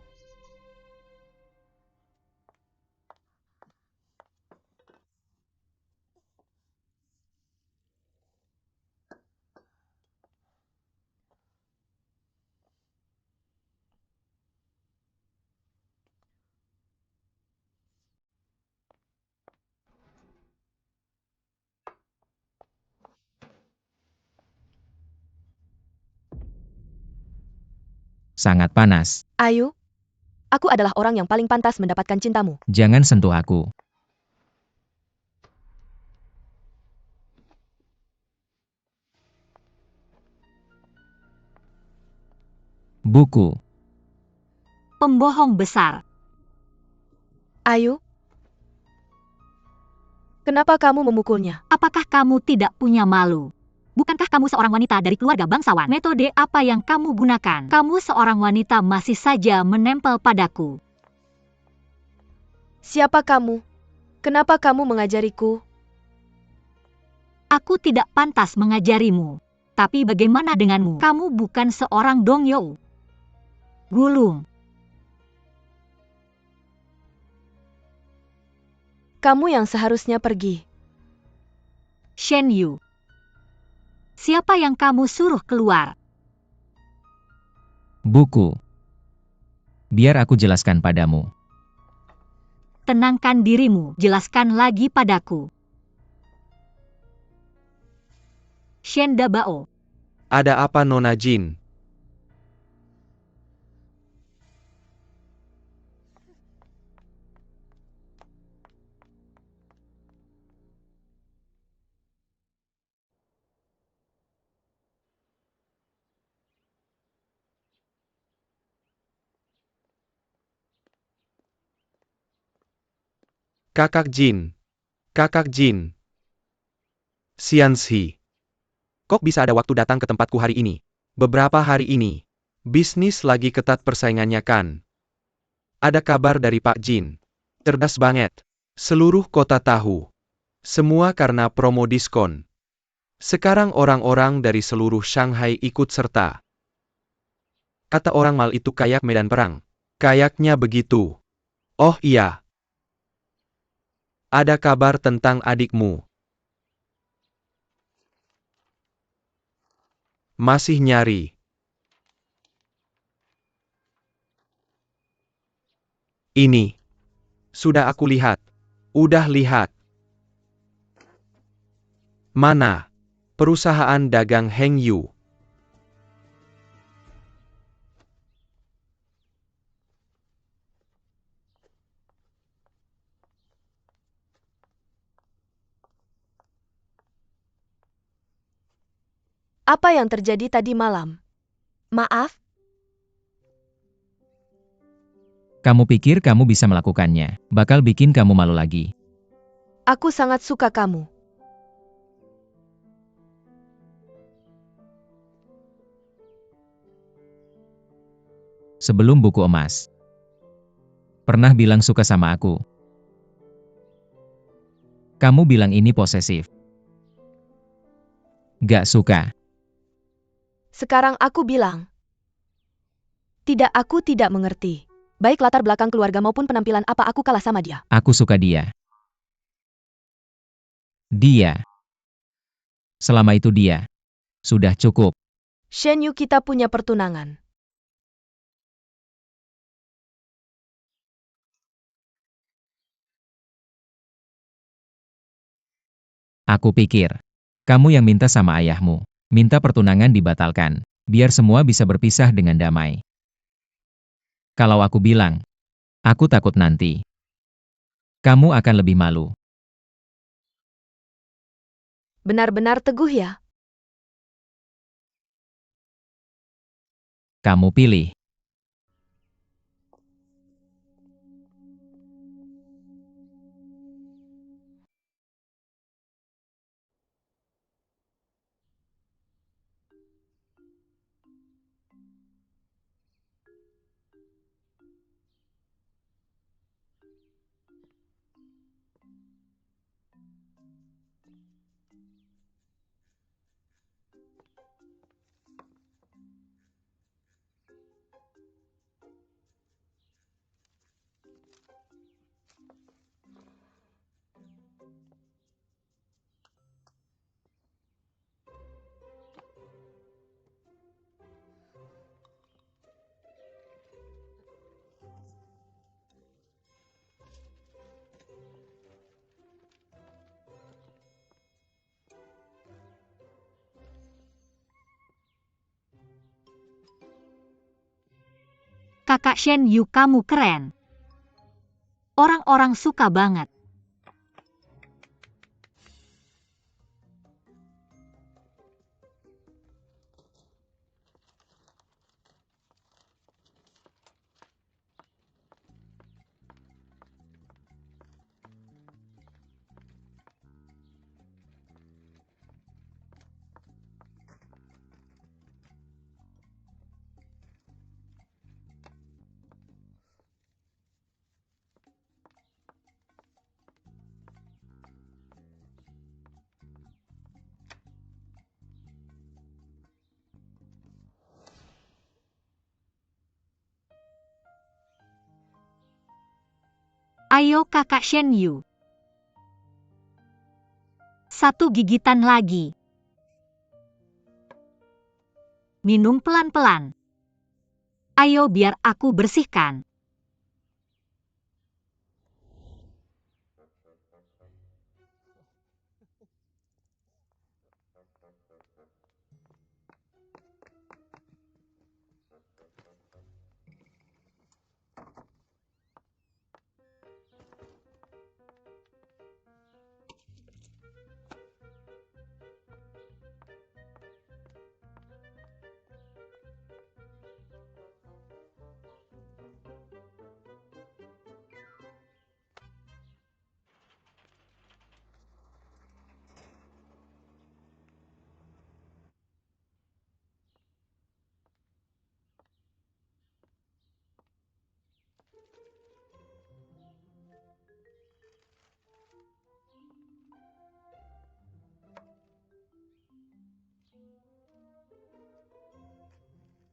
Sangat panas. Ayu, aku adalah orang yang paling pantas mendapatkan cintamu. Jangan sentuh aku. Buku. Pembohong besar. Ayu, kenapa kamu memukulnya? Apakah kamu tidak punya malu? Bukankah kamu seorang wanita dari keluarga bangsawan? Metode apa yang kamu gunakan? Kamu seorang wanita masih saja menempel padaku. Siapa kamu? Kenapa kamu mengajariku? Aku tidak pantas mengajarimu. Tapi bagaimana denganmu? Kamu bukan seorang dongyou. Gulung. Kamu yang seharusnya pergi. Shen Yu. Siapa yang kamu suruh keluar? Buku. Biar aku jelaskan padamu. Tenangkan dirimu, jelaskan lagi padaku. Shen Dabao. Ada apa Nona Jin? Kakak Jin. Kakak Jin. Xianxi. Kok bisa ada waktu datang ke tempatku hari ini? Beberapa hari ini. Bisnis lagi ketat persaingannya kan? Ada kabar dari Pak Jin. Cerdas banget. Seluruh kota tahu. Semua karena promo diskon. Sekarang orang-orang dari seluruh Shanghai ikut serta. Kata orang mal itu kayak medan perang. Kayaknya begitu. Oh iya. Ada kabar tentang adikmu. Masih nyari. Ini. Sudah aku lihat. Udah lihat. Mana? Perusahaan dagang Heng Yu. Apa yang terjadi tadi malam? Maaf, Kamu pikir kamu bisa melakukannya? Bakal bikin kamu malu lagi. aku sangat suka kamu. Sebelum buku emas. Pernah bilang suka sama aku. Kamu bilang ini posesif. Gak suka. Sekarang aku bilang. Tidak, aku tidak mengerti. Baik latar belakang keluarga maupun penampilan apa aku kalah sama dia. Aku suka dia. Dia. Selama itu dia. Sudah cukup. Shen Yu, kita punya pertunangan. Aku pikir. Kamu yang minta sama ayahmu. Minta pertunangan dibatalkan. Biar semua bisa berpisah dengan damai. Kalau aku bilang, aku takut nanti kamu akan lebih malu. Benar-benar teguh ya. Kamu pilih. Kakak Shen Yu, kamu keren. Orang-orang suka banget. Ayo kakak Shen Yu. Satu gigitan lagi. Minum pelan-pelan. Ayo biar aku bersihkan.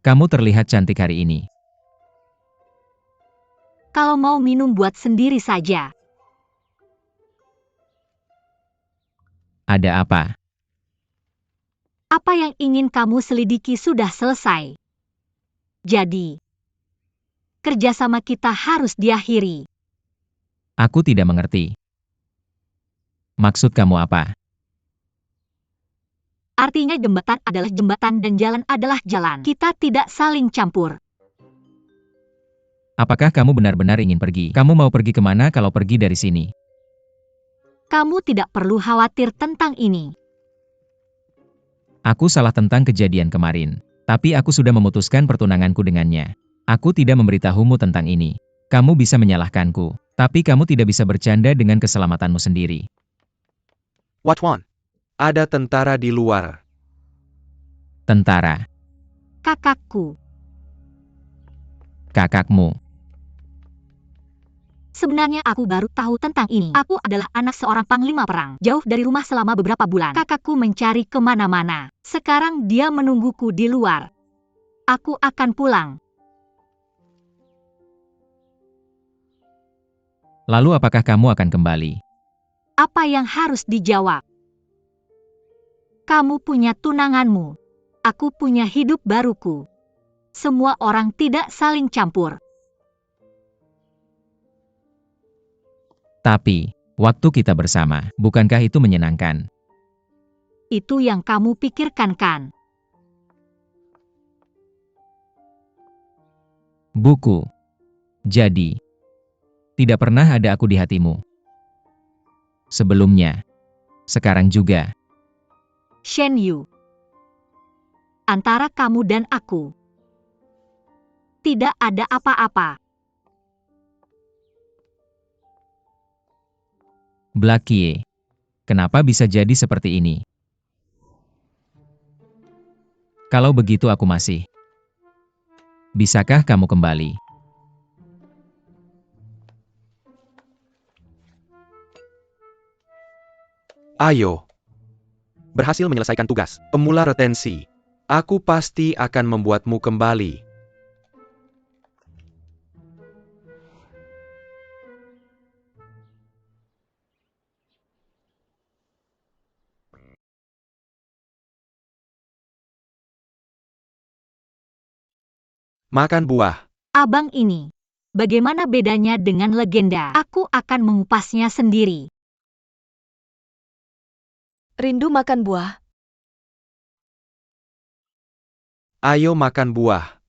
Kamu terlihat cantik hari ini. Kalau mau minum buat sendiri saja. Ada apa? Apa yang ingin kamu selidiki sudah selesai. Jadi, kerjasama kita harus diakhiri. Aku tidak mengerti. Maksud kamu apa? Artinya jembatan adalah jembatan dan jalan adalah jalan. Kita tidak saling campur. Apakah kamu benar-benar ingin pergi? Kamu mau pergi kemana kalau pergi dari sini? Kamu tidak perlu khawatir tentang ini. Aku salah tentang kejadian kemarin. Tapi aku sudah memutuskan pertunanganku dengannya. Aku tidak memberitahumu tentang ini. Kamu bisa menyalahkanku. Tapi kamu tidak bisa bercanda dengan keselamatanmu sendiri. What one? Ada tentara di luar. Tentara. Kakakku. Kakakmu. Sebenarnya aku baru tahu tentang ini. Aku adalah anak seorang panglima perang. Jauh dari rumah selama beberapa bulan. Kakakku mencari kemana-mana. Sekarang dia menungguku di luar. Aku akan pulang. Lalu apakah kamu akan kembali? Apa yang harus dijawab? Kamu punya tunanganmu. Aku punya hidup baruku. Semua orang tidak saling campur. Tapi, waktu kita bersama, bukankah itu menyenangkan? Itu yang kamu pikirkan kan? Buku. Jadi, tidak pernah ada aku di hatimu. Sebelumnya. Sekarang juga. Shen Yu. Antara kamu dan aku. Tidak ada apa-apa. Blackie. Kenapa bisa jadi seperti ini? Kalau begitu aku masih. Bisakah kamu kembali? Ayo. Berhasil menyelesaikan tugas. Pemula retensi. Aku pasti akan membuatmu kembali. Makan buah. Abang ini. Bagaimana bedanya dengan legenda? Aku akan mengupasnya sendiri. Rindu makan buah. Ayo makan buah.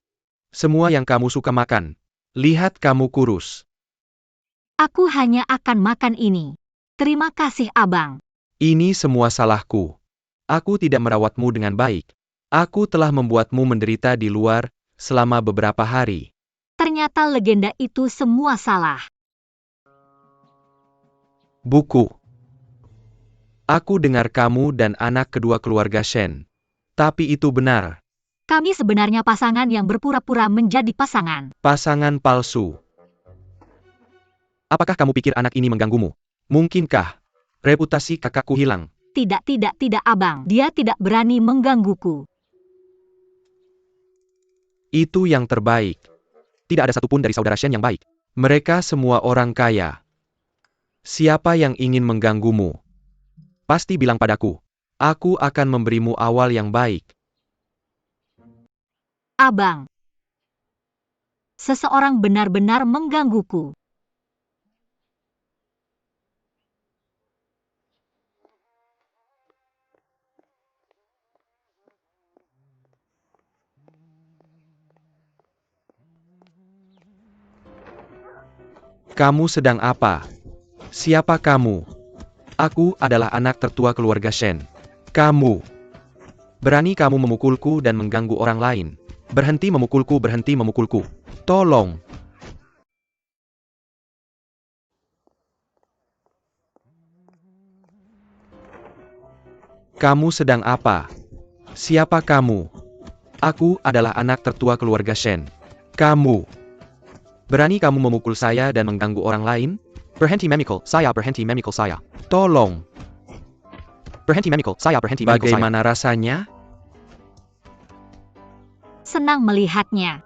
Semua yang kamu suka makan. Lihat kamu kurus. Aku hanya akan makan ini. Terima kasih, Abang. Ini semua salahku. Aku tidak merawatmu dengan baik. Aku telah membuatmu menderita di luar selama beberapa hari. Ternyata legenda itu semua salah. Buku. Aku dengar kamu dan anak kedua keluarga Shen. Tapi itu benar. Kami sebenarnya pasangan yang berpura-pura menjadi pasangan. Pasangan palsu. Apakah kamu pikir anak ini mengganggumu? Mungkinkah reputasi kakakku hilang? Tidak, Abang. Dia tidak berani menggangguku. Itu yang terbaik. Tidak ada satupun dari saudara Shen yang baik. Mereka semua orang kaya. Siapa yang ingin mengganggumu? Pasti bilang padaku. Aku akan memberimu awal yang baik. Abang. Seseorang benar-benar menggangguku. Kamu sedang apa? Siapa kamu? Aku adalah anak tertua keluarga Shen. Kamu. Berani kamu memukulku dan mengganggu orang lain. Berhenti memukulku, berhenti memukulku. Tolong. Kamu sedang apa? Siapa kamu? Aku adalah anak tertua keluarga Shen. Kamu. Berani kamu memukul saya dan mengganggu orang lain? Berhenti memikul saya, berhenti memikul saya. Tolong. Berhenti memikul saya, berhenti memikul saya. Bagaimana rasanya? Senang melihatnya.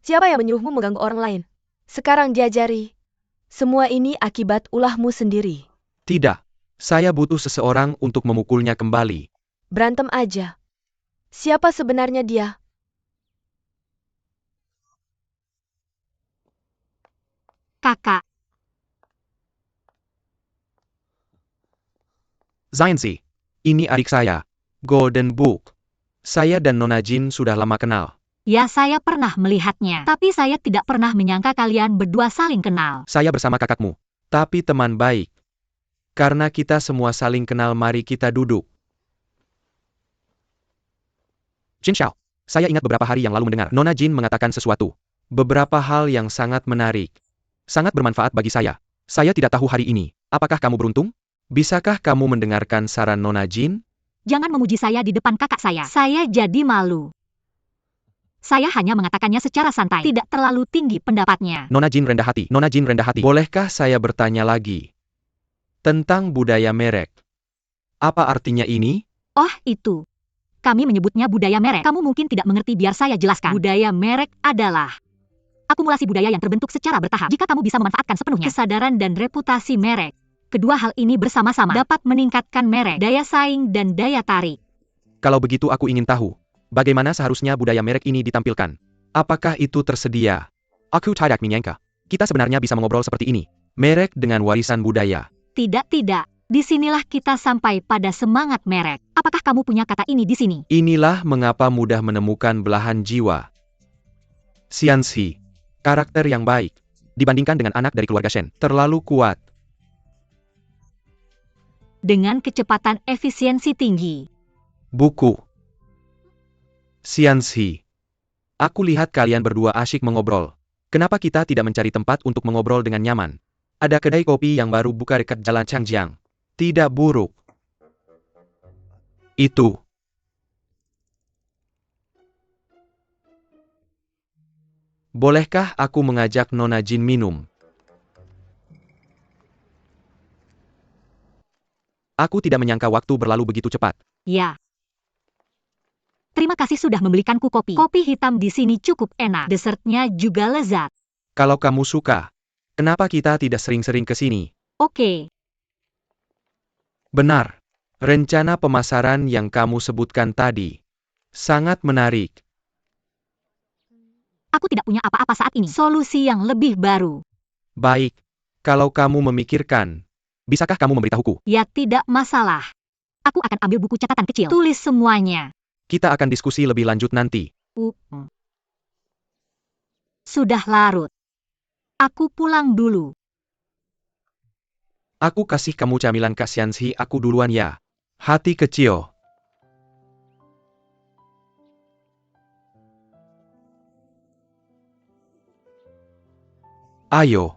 Siapa yang menyuruhmu mengganggu orang lain? Sekarang diajari. Semua ini akibat ulahmu sendiri. Tidak. Saya butuh seseorang untuk memukulnya kembali. Berantem aja. Siapa sebenarnya dia? Kakak. Zainzi. Ini adik saya. Golden Book. Saya dan Nona Jin sudah lama kenal. Ya, saya pernah melihatnya. Tapi saya tidak pernah menyangka kalian berdua saling kenal. Saya bersama kakakmu. Tapi teman baik. Karena kita semua saling kenal, mari kita duduk. Jin Xiao. Saya ingat beberapa hari yang lalu mendengar Nona Jin mengatakan sesuatu. Beberapa hal yang sangat menarik. Sangat bermanfaat bagi saya. Saya tidak tahu hari ini. Apakah kamu beruntung? Bisakah kamu mendengarkan saran Nona Jin? Jangan memuji saya di depan kakak saya. Saya jadi malu. Saya hanya mengatakannya secara santai. Tidak terlalu tinggi pendapatnya. Nona Jin rendah hati. Nona Jin rendah hati. Bolehkah saya bertanya lagi? Tentang budaya merek. Apa artinya ini? Oh, itu. Kami menyebutnya budaya merek. Kamu mungkin tidak mengerti, biar saya jelaskan. Budaya merek adalah akumulasi budaya yang terbentuk secara bertahap. Jika kamu bisa memanfaatkan sepenuhnya kesadaran dan reputasi merek, kedua hal ini bersama-sama dapat meningkatkan merek, daya saing, dan daya tarik. Kalau begitu aku ingin tahu, bagaimana seharusnya budaya merek ini ditampilkan? Apakah itu tersedia? Aku tidak menyangka. Kita sebenarnya bisa mengobrol seperti ini. Merek dengan warisan budaya. Tidak. Disinilah kita sampai pada semangat merek. Apakah kamu punya kata ini di sini? Inilah mengapa mudah menemukan belahan jiwa. Xianxi, karakter yang baik, dibandingkan dengan anak dari keluarga Shen, terlalu kuat. Dengan kecepatan efisiensi tinggi. Buku. Xianxi, aku lihat kalian berdua asyik mengobrol. Kenapa kita tidak mencari tempat untuk mengobrol dengan nyaman? Ada kedai kopi yang baru buka dekat Jalan Changjiang. Tidak buruk. Itu. Bolehkah aku mengajak Nona Jin minum? Aku tidak menyangka waktu berlalu begitu cepat. Ya. Terima kasih sudah membelikanku kopi. Kopi hitam di sini cukup enak. Desertnya juga lezat. Kalau kamu suka, kenapa kita tidak sering-sering ke sini? Oke. Benar. Rencana pemasaran yang kamu sebutkan tadi sangat menarik. Aku tidak punya apa-apa saat ini. Solusi yang lebih baru. Baik. Kalau kamu memikirkan, bisakah kamu memberitahuku? Ya, tidak masalah. Aku akan ambil buku catatan kecil. Tulis semuanya. Kita akan diskusi lebih lanjut nanti. Sudah larut. Aku pulang dulu. Aku kasih kamu camilan Kak Xianxi aku duluan ya. Hati kecil. Ayo.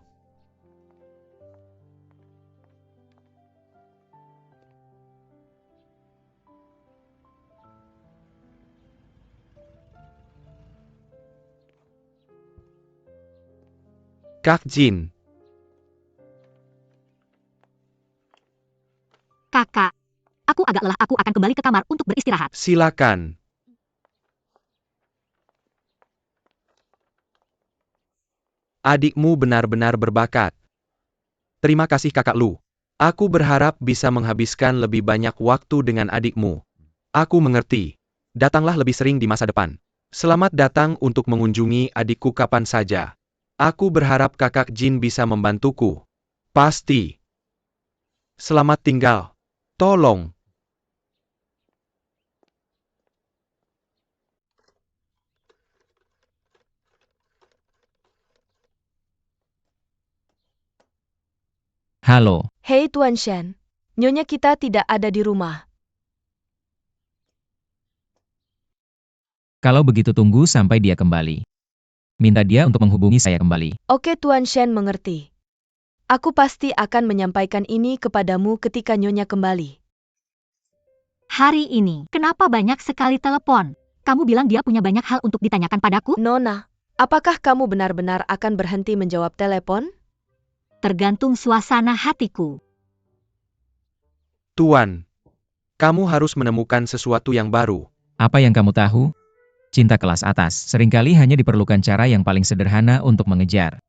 Kak Jin. Kakak. Aku agak lelah. Aku akan kembali ke kamar untuk beristirahat. Silakan. Adikmu benar-benar berbakat. Terima kasih Kakak Lu. Aku berharap bisa menghabiskan lebih banyak waktu dengan adikmu. Aku mengerti. Datanglah lebih sering di masa depan. Selamat datang untuk mengunjungi adikku kapan saja. Aku berharap Kakak Jin bisa membantuku. Pasti. Selamat tinggal. Tolong. Halo, Hei Tuan Shen, nyonya kita tidak ada di rumah. kalau begitu tunggu sampai dia kembali. Minta dia untuk menghubungi saya kembali. Oke Tuan Shen mengerti. Aku pasti akan menyampaikan ini kepadamu ketika nyonya kembali. Hari ini, kenapa banyak sekali telepon? Kamu bilang dia punya banyak hal untuk ditanyakan padaku? Nona, apakah kamu benar-benar akan berhenti menjawab telepon? Tergantung suasana hatiku. Tuan. Kamu harus menemukan sesuatu yang baru. Apa yang kamu tahu? Cinta kelas atas seringkali hanya diperlukan cara yang paling sederhana untuk mengejar.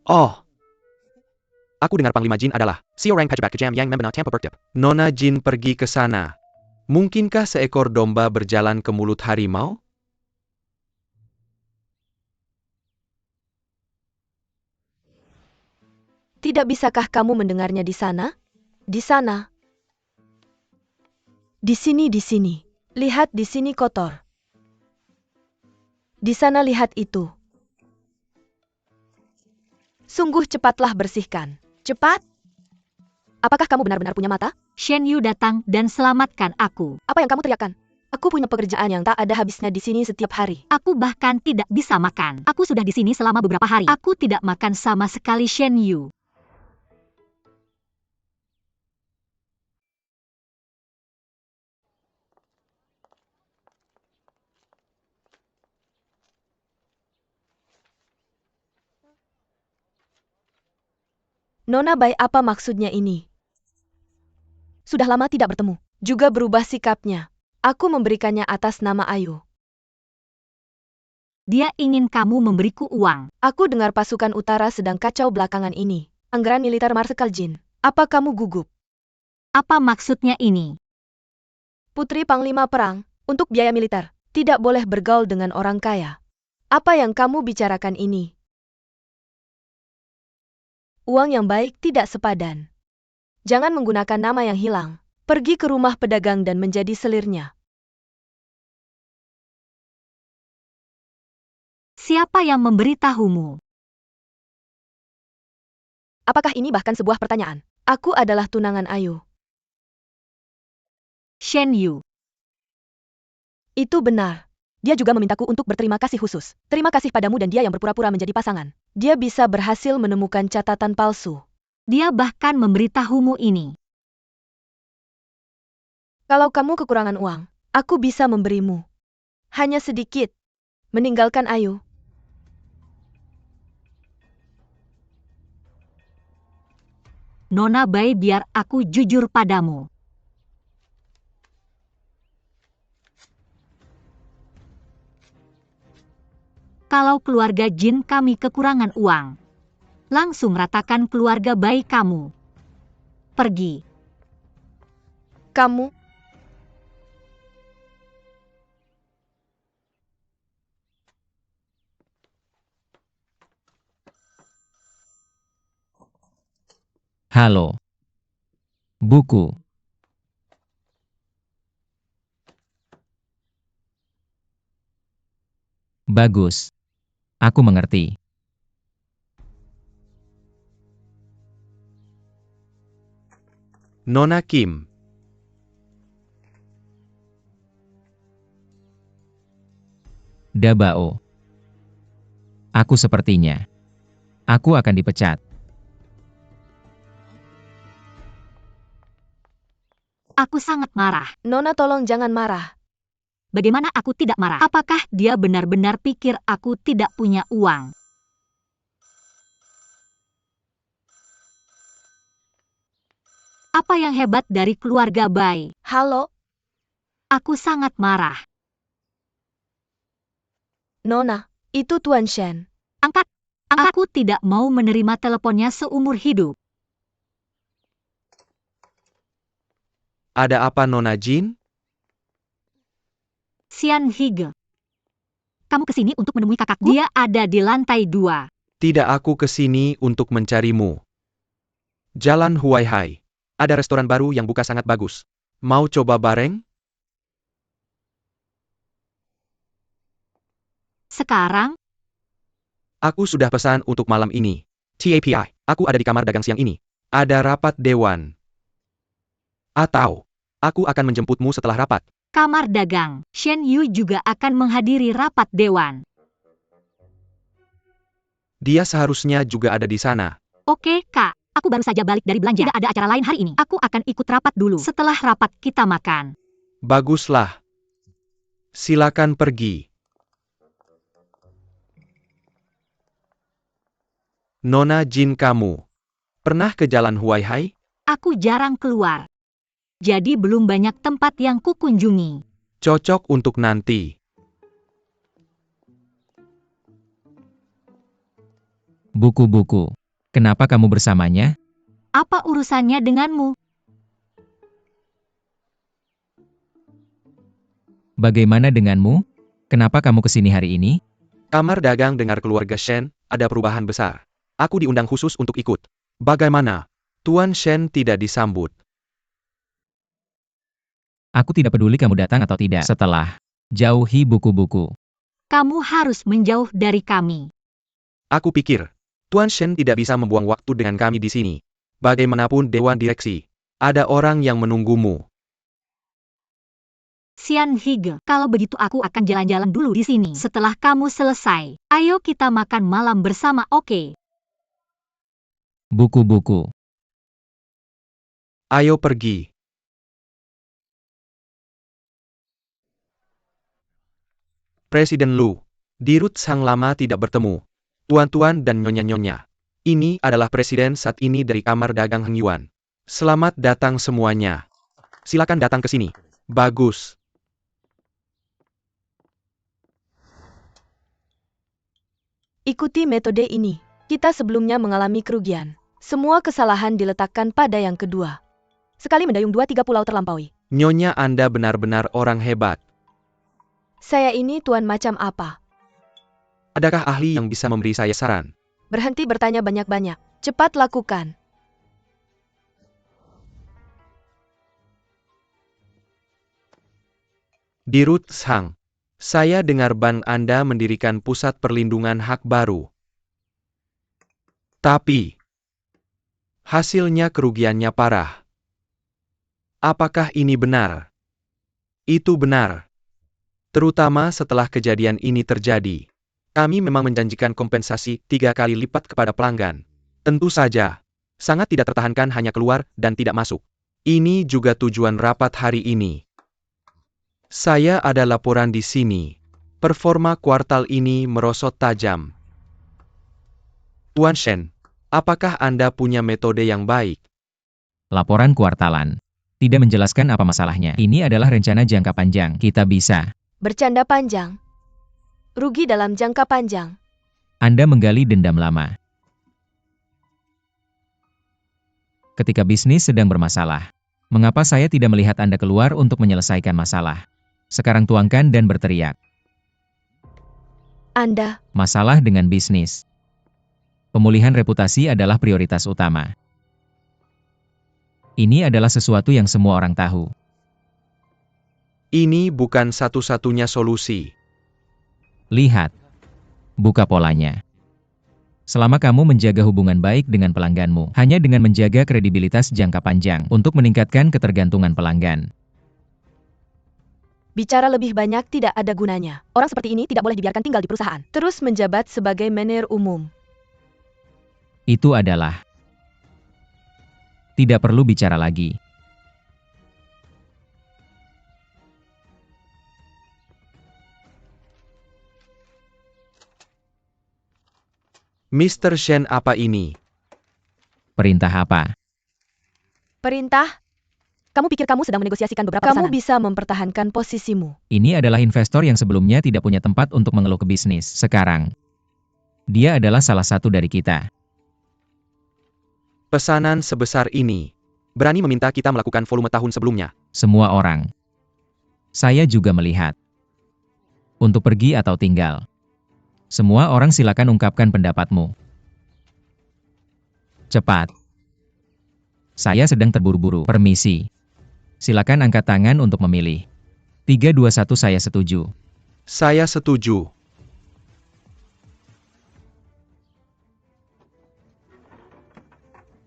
Oh. Aku dengar Panglima Jin adalah si orang Pajabak Kejam yang membenar Tampa Bertip. Nona Jin pergi ke sana. Mungkinkah seekor domba berjalan ke mulut harimau? Tidak bisakah kamu mendengarnya di sana? Di sana. Di sini, di sini. Lihat di sini kotor. Di sana lihat itu. Sungguh cepatlah bersihkan. Cepat. Apakah kamu benar-benar punya mata? Shen Yu datang dan selamatkan aku. Apa yang kamu teriakkan? Aku punya pekerjaan yang tak ada habisnya di sini setiap hari. Aku bahkan tidak bisa makan. Aku sudah di sini selama beberapa hari. Aku tidak makan sama sekali, Shen Yu. Nona Bai, apa maksudnya ini? Sudah lama tidak bertemu. Juga berubah sikapnya. Aku memberikannya atas nama Ayu. Dia ingin kamu memberiku uang. Aku dengar pasukan utara sedang kacau belakangan ini. Anggaran militer Marsekal Jin. Apa kamu gugup? Apa maksudnya ini? Putri Panglima Perang, untuk biaya militer, tidak boleh bergaul dengan orang kaya. Apa yang kamu bicarakan ini? Uang yang baik tidak sepadan. Jangan menggunakan nama yang hilang. Pergi ke rumah pedagang dan menjadi selirnya. Siapa yang memberitahumu? Apakah ini bahkan sebuah pertanyaan? Aku adalah tunangan Ayu. Shen Yu. Itu benar. Dia juga memintaku untuk berterima kasih khusus. Terima kasih padamu dan dia yang berpura-pura menjadi pasangan. Dia bisa berhasil menemukan catatan palsu. Dia bahkan memberitahumu ini. Kalau kamu kekurangan uang, aku bisa memberimu. Hanya sedikit. Meninggalkan Ayu. Nona Bai, biar aku jujur padamu. Kalau keluarga Jin kami kekurangan uang, langsung ratakan keluarga Bai kamu. Pergi. Kamu? Halo. Buku. Bagus. Aku mengerti. Nona Kim. Dabao. Aku sepertinya. Aku akan dipecat. Aku sangat marah. Nona, tolong jangan marah. Bagaimana aku tidak marah? Apakah dia benar-benar pikir aku tidak punya uang? Apa yang hebat dari keluarga Bai? Halo, Aku sangat marah. Nona. Itu Tuan Shen. Angkat. Aku tidak mau menerima teleponnya seumur hidup. Ada apa Nona Jin? Xian Hige. Kamu kesini untuk menemui kakakku? Dia ada di lantai 2. Tidak, aku kesini untuk mencarimu. Jalan Huaihai. Ada restoran baru yang buka sangat bagus. Mau coba bareng? Sekarang, Aku sudah pesan untuk malam ini. TAPI, aku ada di kamar dagang siang ini. Ada rapat dewan. Atau, aku akan menjemputmu setelah rapat. kamar dagang. Shen Yu juga akan menghadiri rapat dewan. Dia seharusnya juga ada di sana. Oke, Kak. Aku baru saja balik dari belanja. Tidak ada acara lain hari ini. Aku akan ikut rapat dulu. Setelah rapat kita makan. Baguslah. Silakan pergi. Nona Jin, kamu pernah ke Jalan Huaihai? Aku jarang keluar. Jadi belum banyak tempat yang kukunjungi. Cocok untuk nanti. Buku-buku. Kenapa kamu bersamanya? Apa urusannya denganmu? Bagaimana denganmu? Kenapa kamu kesini hari ini? Kamar dagang dengar keluarga Shen ada perubahan besar. Aku diundang khusus untuk ikut. Bagaimana? Tuan Shen tidak disambut. Aku tidak peduli kamu datang atau tidak. Setelah jauhi buku-buku. Kamu harus menjauh dari kami. Aku pikir, Tuan Shen tidak bisa membuang waktu dengan kami di sini. Bagaimanapun Dewan Direksi, ada orang yang menunggumu. Xian Hige, kalau begitu aku akan jalan-jalan dulu di sini. Setelah kamu selesai, ayo kita makan malam bersama, oke? Buku-buku. Ayo pergi. Presiden Lu, Dirut Sang Lama tidak bertemu. Tuan-tuan dan nyonya-nyonya. Ini adalah presiden saat ini dari kamar dagang Heng Yuan. Selamat datang semuanya. Silakan datang ke sini. Bagus. Ikuti metode ini. Kita sebelumnya mengalami kerugian. Semua kesalahan diletakkan pada yang kedua. Sekali mendayung 2-3 pulau terlampaui. Nyonya, Anda benar-benar orang hebat. Saya ini tuan macam apa? Adakah ahli yang bisa memberi saya saran? Berhenti bertanya banyak-banyak. Cepat lakukan. Dirut Shang, saya dengar bank Anda mendirikan pusat perlindungan hak baru. Tapi, hasilnya kerugiannya parah. Apakah ini benar? Itu benar. Terutama setelah kejadian ini terjadi. Kami memang menjanjikan kompensasi 3 kali lipat kepada pelanggan. Tentu saja, sangat tidak tertahankan hanya keluar dan tidak masuk. Ini juga tujuan rapat hari ini. Saya ada laporan di sini. Performa kuartal ini merosot tajam. Tuan Shen, apakah Anda punya metode yang baik? Laporan kuartalan. Tidak menjelaskan apa masalahnya. Ini adalah rencana jangka panjang. Kita bisa. Bercanda panjang. Rugi dalam jangka panjang. Anda menggali dendam lama. Ketika bisnis sedang bermasalah, mengapa saya tidak melihat Anda keluar untuk menyelesaikan masalah? Sekarang tuangkan dan berteriak. Anda, Masalah dengan bisnis. Pemulihan reputasi adalah prioritas utama. Ini adalah sesuatu yang semua orang tahu. Ini bukan satu-satunya solusi. Lihat. Buka polanya. Selama kamu menjaga hubungan baik dengan pelangganmu, hanya dengan menjaga kredibilitas jangka panjang untuk meningkatkan ketergantungan pelanggan. bicara lebih banyak tidak ada gunanya. Orang seperti ini tidak boleh dibiarkan tinggal di perusahaan. Terus menjabat sebagai manajer umum. Itu adalah. Tidak perlu bicara lagi. Mr. Shen, apa ini? Perintah apa? Perintah? Kamu pikir kamu sedang menegosiasikan beberapa pesanan? Kamu bisa mempertahankan posisimu. Ini adalah investor yang sebelumnya tidak punya tempat untuk mengeluh ke bisnis. Sekarang, dia adalah salah satu dari kita. Pesanan sebesar ini. Berani meminta kita melakukan volume tahun sebelumnya. Semua orang. Saya juga melihat. Untuk pergi atau tinggal. Semua orang silakan ungkapkan pendapatmu. Cepat. Saya sedang terburu-buru. Permisi. Silakan angkat tangan untuk memilih. 3, 2, 1 saya setuju. Saya setuju.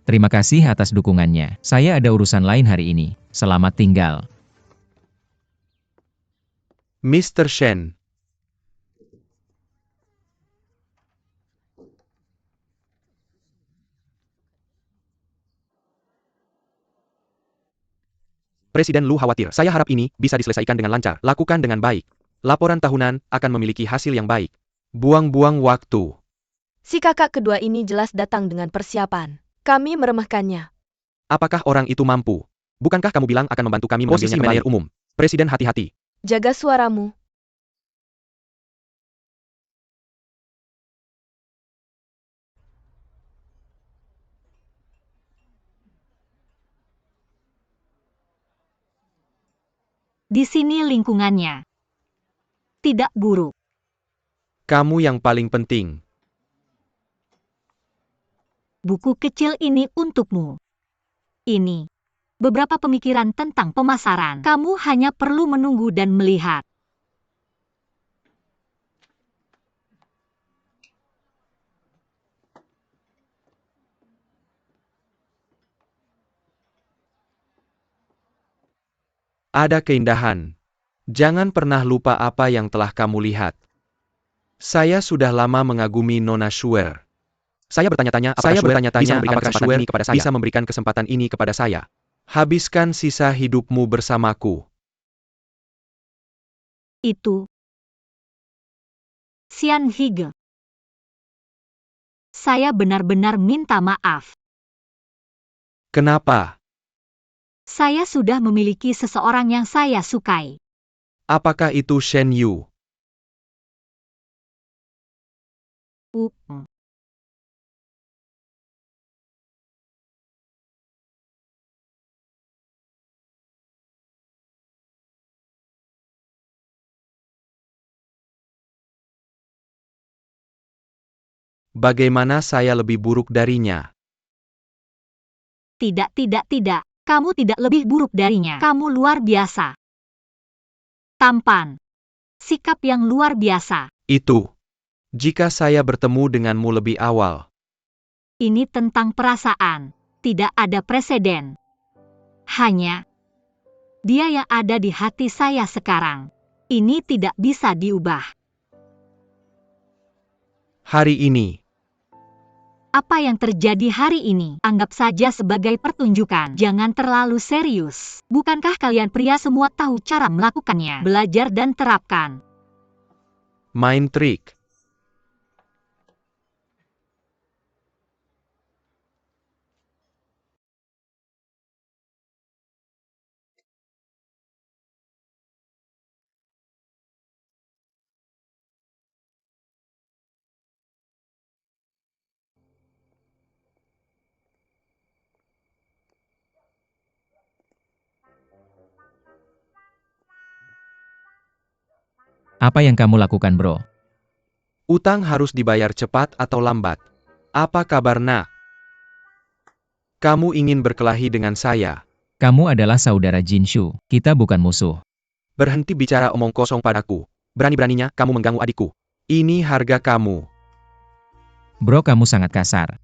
Terima kasih atas dukungannya. Saya ada urusan lain hari ini. Selamat tinggal. Mr. Shen. Presiden Lu khawatir. Saya harap ini bisa diselesaikan dengan lancar. Lakukan dengan baik. Laporan tahunan akan memiliki hasil yang baik. Buang-buang waktu. Si kakak kedua ini jelas datang dengan persiapan. Kami meremehkannya. Apakah orang itu mampu? Bukankah kamu bilang akan membantu kami mengambilnya kembali? Manajer umum. Presiden, hati-hati. Jaga suaramu. Di sini lingkungannya tidak buruk. Kamu yang paling penting. Buku kecil ini untukmu. Ini beberapa pemikiran tentang pemasaran. Kamu hanya perlu menunggu dan melihat. Ada keindahan. Jangan pernah lupa apa yang telah kamu lihat. Saya sudah lama mengagumi Nona Shuer. Saya bertanya-tanya apakah Shuer bisa memberikan kesempatan ini kepada saya. Habiskan sisa hidupmu bersamaku. Itu Xian Hige. Saya benar-benar minta maaf. Kenapa? Saya sudah memiliki seseorang yang saya sukai. Apakah itu Shen Yu? Bagaimana saya lebih buruk darinya? Tidak. Kamu tidak lebih buruk darinya. Kamu luar biasa. tampan. Sikap yang luar biasa. Itu. Jika saya bertemu denganmu lebih awal. Ini tentang perasaan. Tidak ada preseden. Hanya dia yang ada di hati saya sekarang. Ini tidak bisa diubah. Hari ini. Apa yang terjadi hari ini, anggap saja sebagai pertunjukan. Jangan terlalu serius. Bukankah kalian pria semua tahu cara melakukannya? Belajar dan terapkan. Main trik. Apa yang kamu lakukan, bro? Utang harus dibayar cepat atau lambat. Apa kabar, nak? Kamu ingin berkelahi dengan saya? Kamu adalah saudara Jinshu. Kita bukan musuh. Berhenti bicara omong kosong padaku. Berani-beraninya kamu mengganggu adikku. Ini harga kamu. Bro, kamu sangat kasar.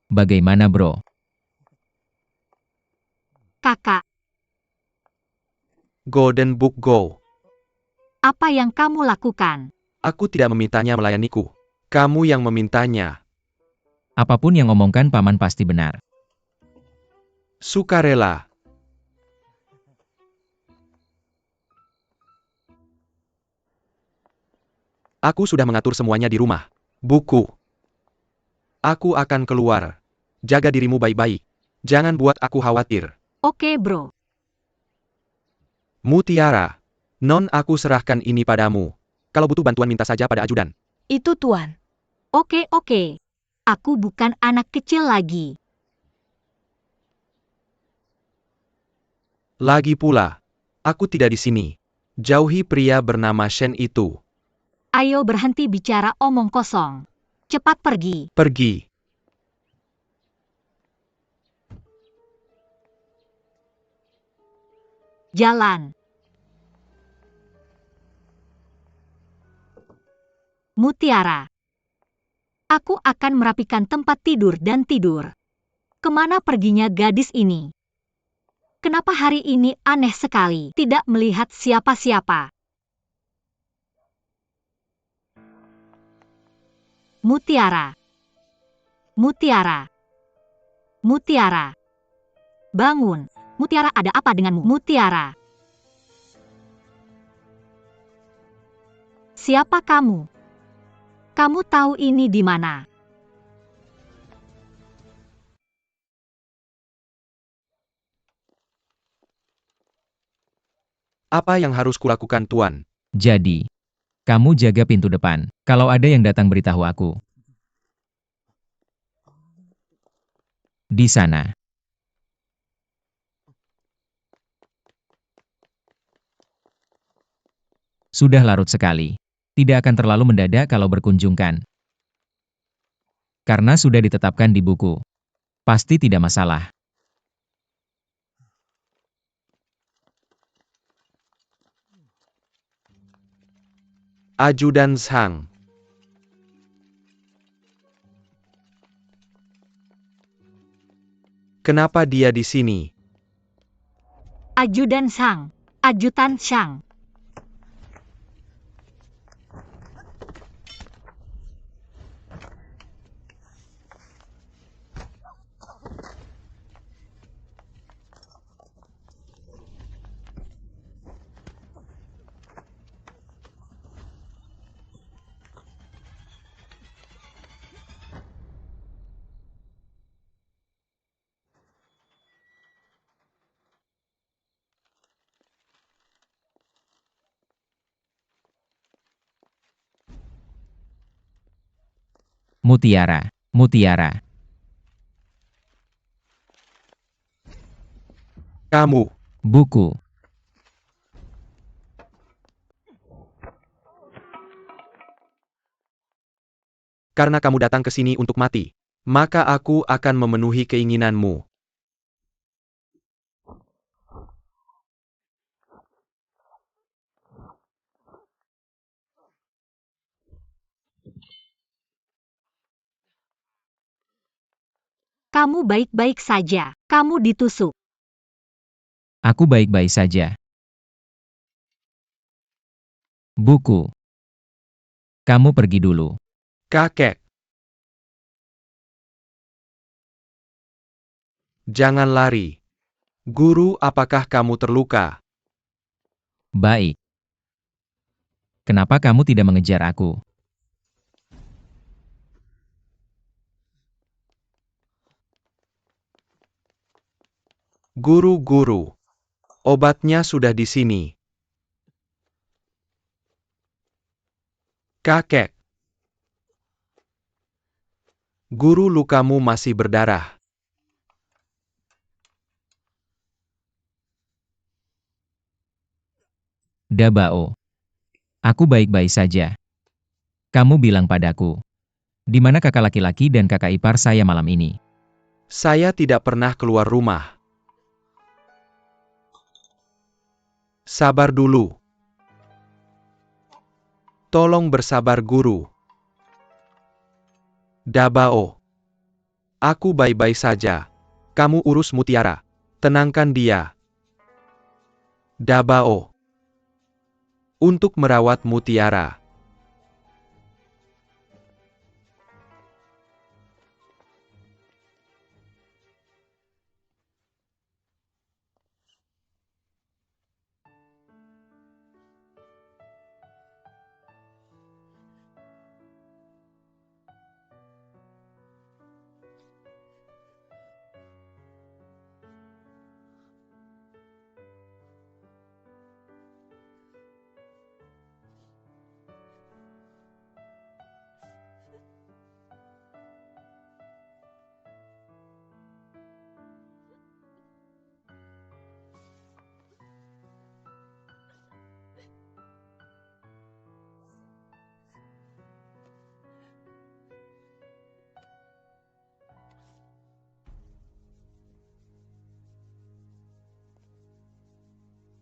Bagaimana, bro? Kakak, Golden Book Go. apa yang kamu lakukan? Aku tidak memintanya melayaniku. Kamu yang memintanya. Apapun yang omongkan paman pasti benar. Sukarela. Aku sudah mengatur semuanya di rumah. Buku. Aku akan keluar. Jaga dirimu baik-baik. Jangan buat aku khawatir. Oke, bro. Mutiara. Non, aku serahkan ini padamu. Kalau butuh bantuan minta saja pada ajudan. Itu Tuan. Oke. Aku bukan anak kecil lagi. Lagi pula, aku tidak di sini. Jauhi pria bernama Shen itu. Ayo berhenti bicara omong kosong. Cepat pergi. Pergi. Jalan. Mutiara. Aku akan merapikan tempat tidur dan tidur. Kemana perginya gadis ini? Kenapa hari ini aneh sekali, tidak melihat siapa-siapa? Mutiara. Mutiara. Mutiara. Bangun. Mutiara, ada apa denganmu? Mutiara. Siapa kamu? Kamu tahu ini di mana? Apa yang harus kulakukan, Tuan? Jadi, kamu jaga pintu depan. Kalau ada yang datang beritahu aku. Di sana. Sudah larut sekali. Tidak akan terlalu mendadak kalau berkunjungkan. Karena sudah ditetapkan di buku. Pasti tidak masalah. Ajudan Zhang. Kenapa dia di sini? Ajudan Shang. Ajutan Shang. Mutiara. Mutiara. Kamu. Buku. Karena kamu datang ke sini untuk mati, maka aku akan memenuhi keinginanmu. Kamu baik-baik saja. Kamu ditusuk. Aku baik-baik saja. Buku. Kamu pergi dulu. Kakek. Jangan lari. Guru, apakah kamu terluka? Baik. Kenapa kamu tidak mengejar aku? Guru, obatnya sudah di sini. Kakek. Guru, lukamu masih berdarah. Dabao. Aku baik-baik saja. Kamu bilang padaku. Di mana kakak laki-laki dan kakak ipar saya malam ini? Saya tidak pernah keluar rumah. Sabar dulu. Tolong bersabar, Guru. Dabao. Aku baik-baik saja. Kamu urus Mutiara. Tenangkan dia. Dabao. Untuk merawat Mutiara.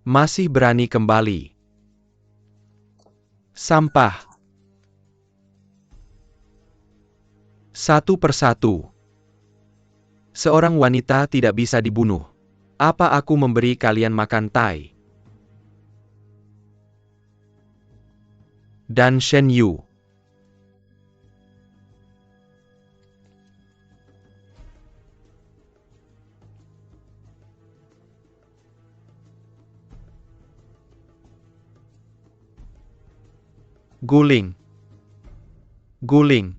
Masih berani kembali. Sampah. Satu persatu. Seorang wanita tidak bisa dibunuh. Apa aku memberi kalian makan tai? Dan Shen Yu. Guling. Guling.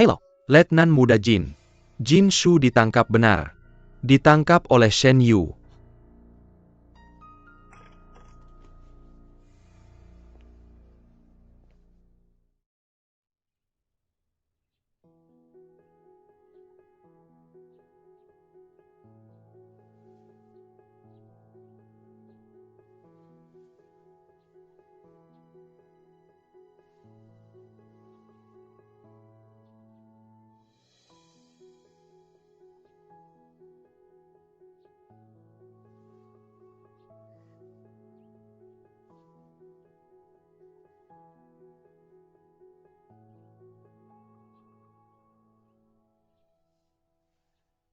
Hello, Letnan Muda Jin. Jin Shu ditangkap benar. Ditangkap oleh Shen Yu.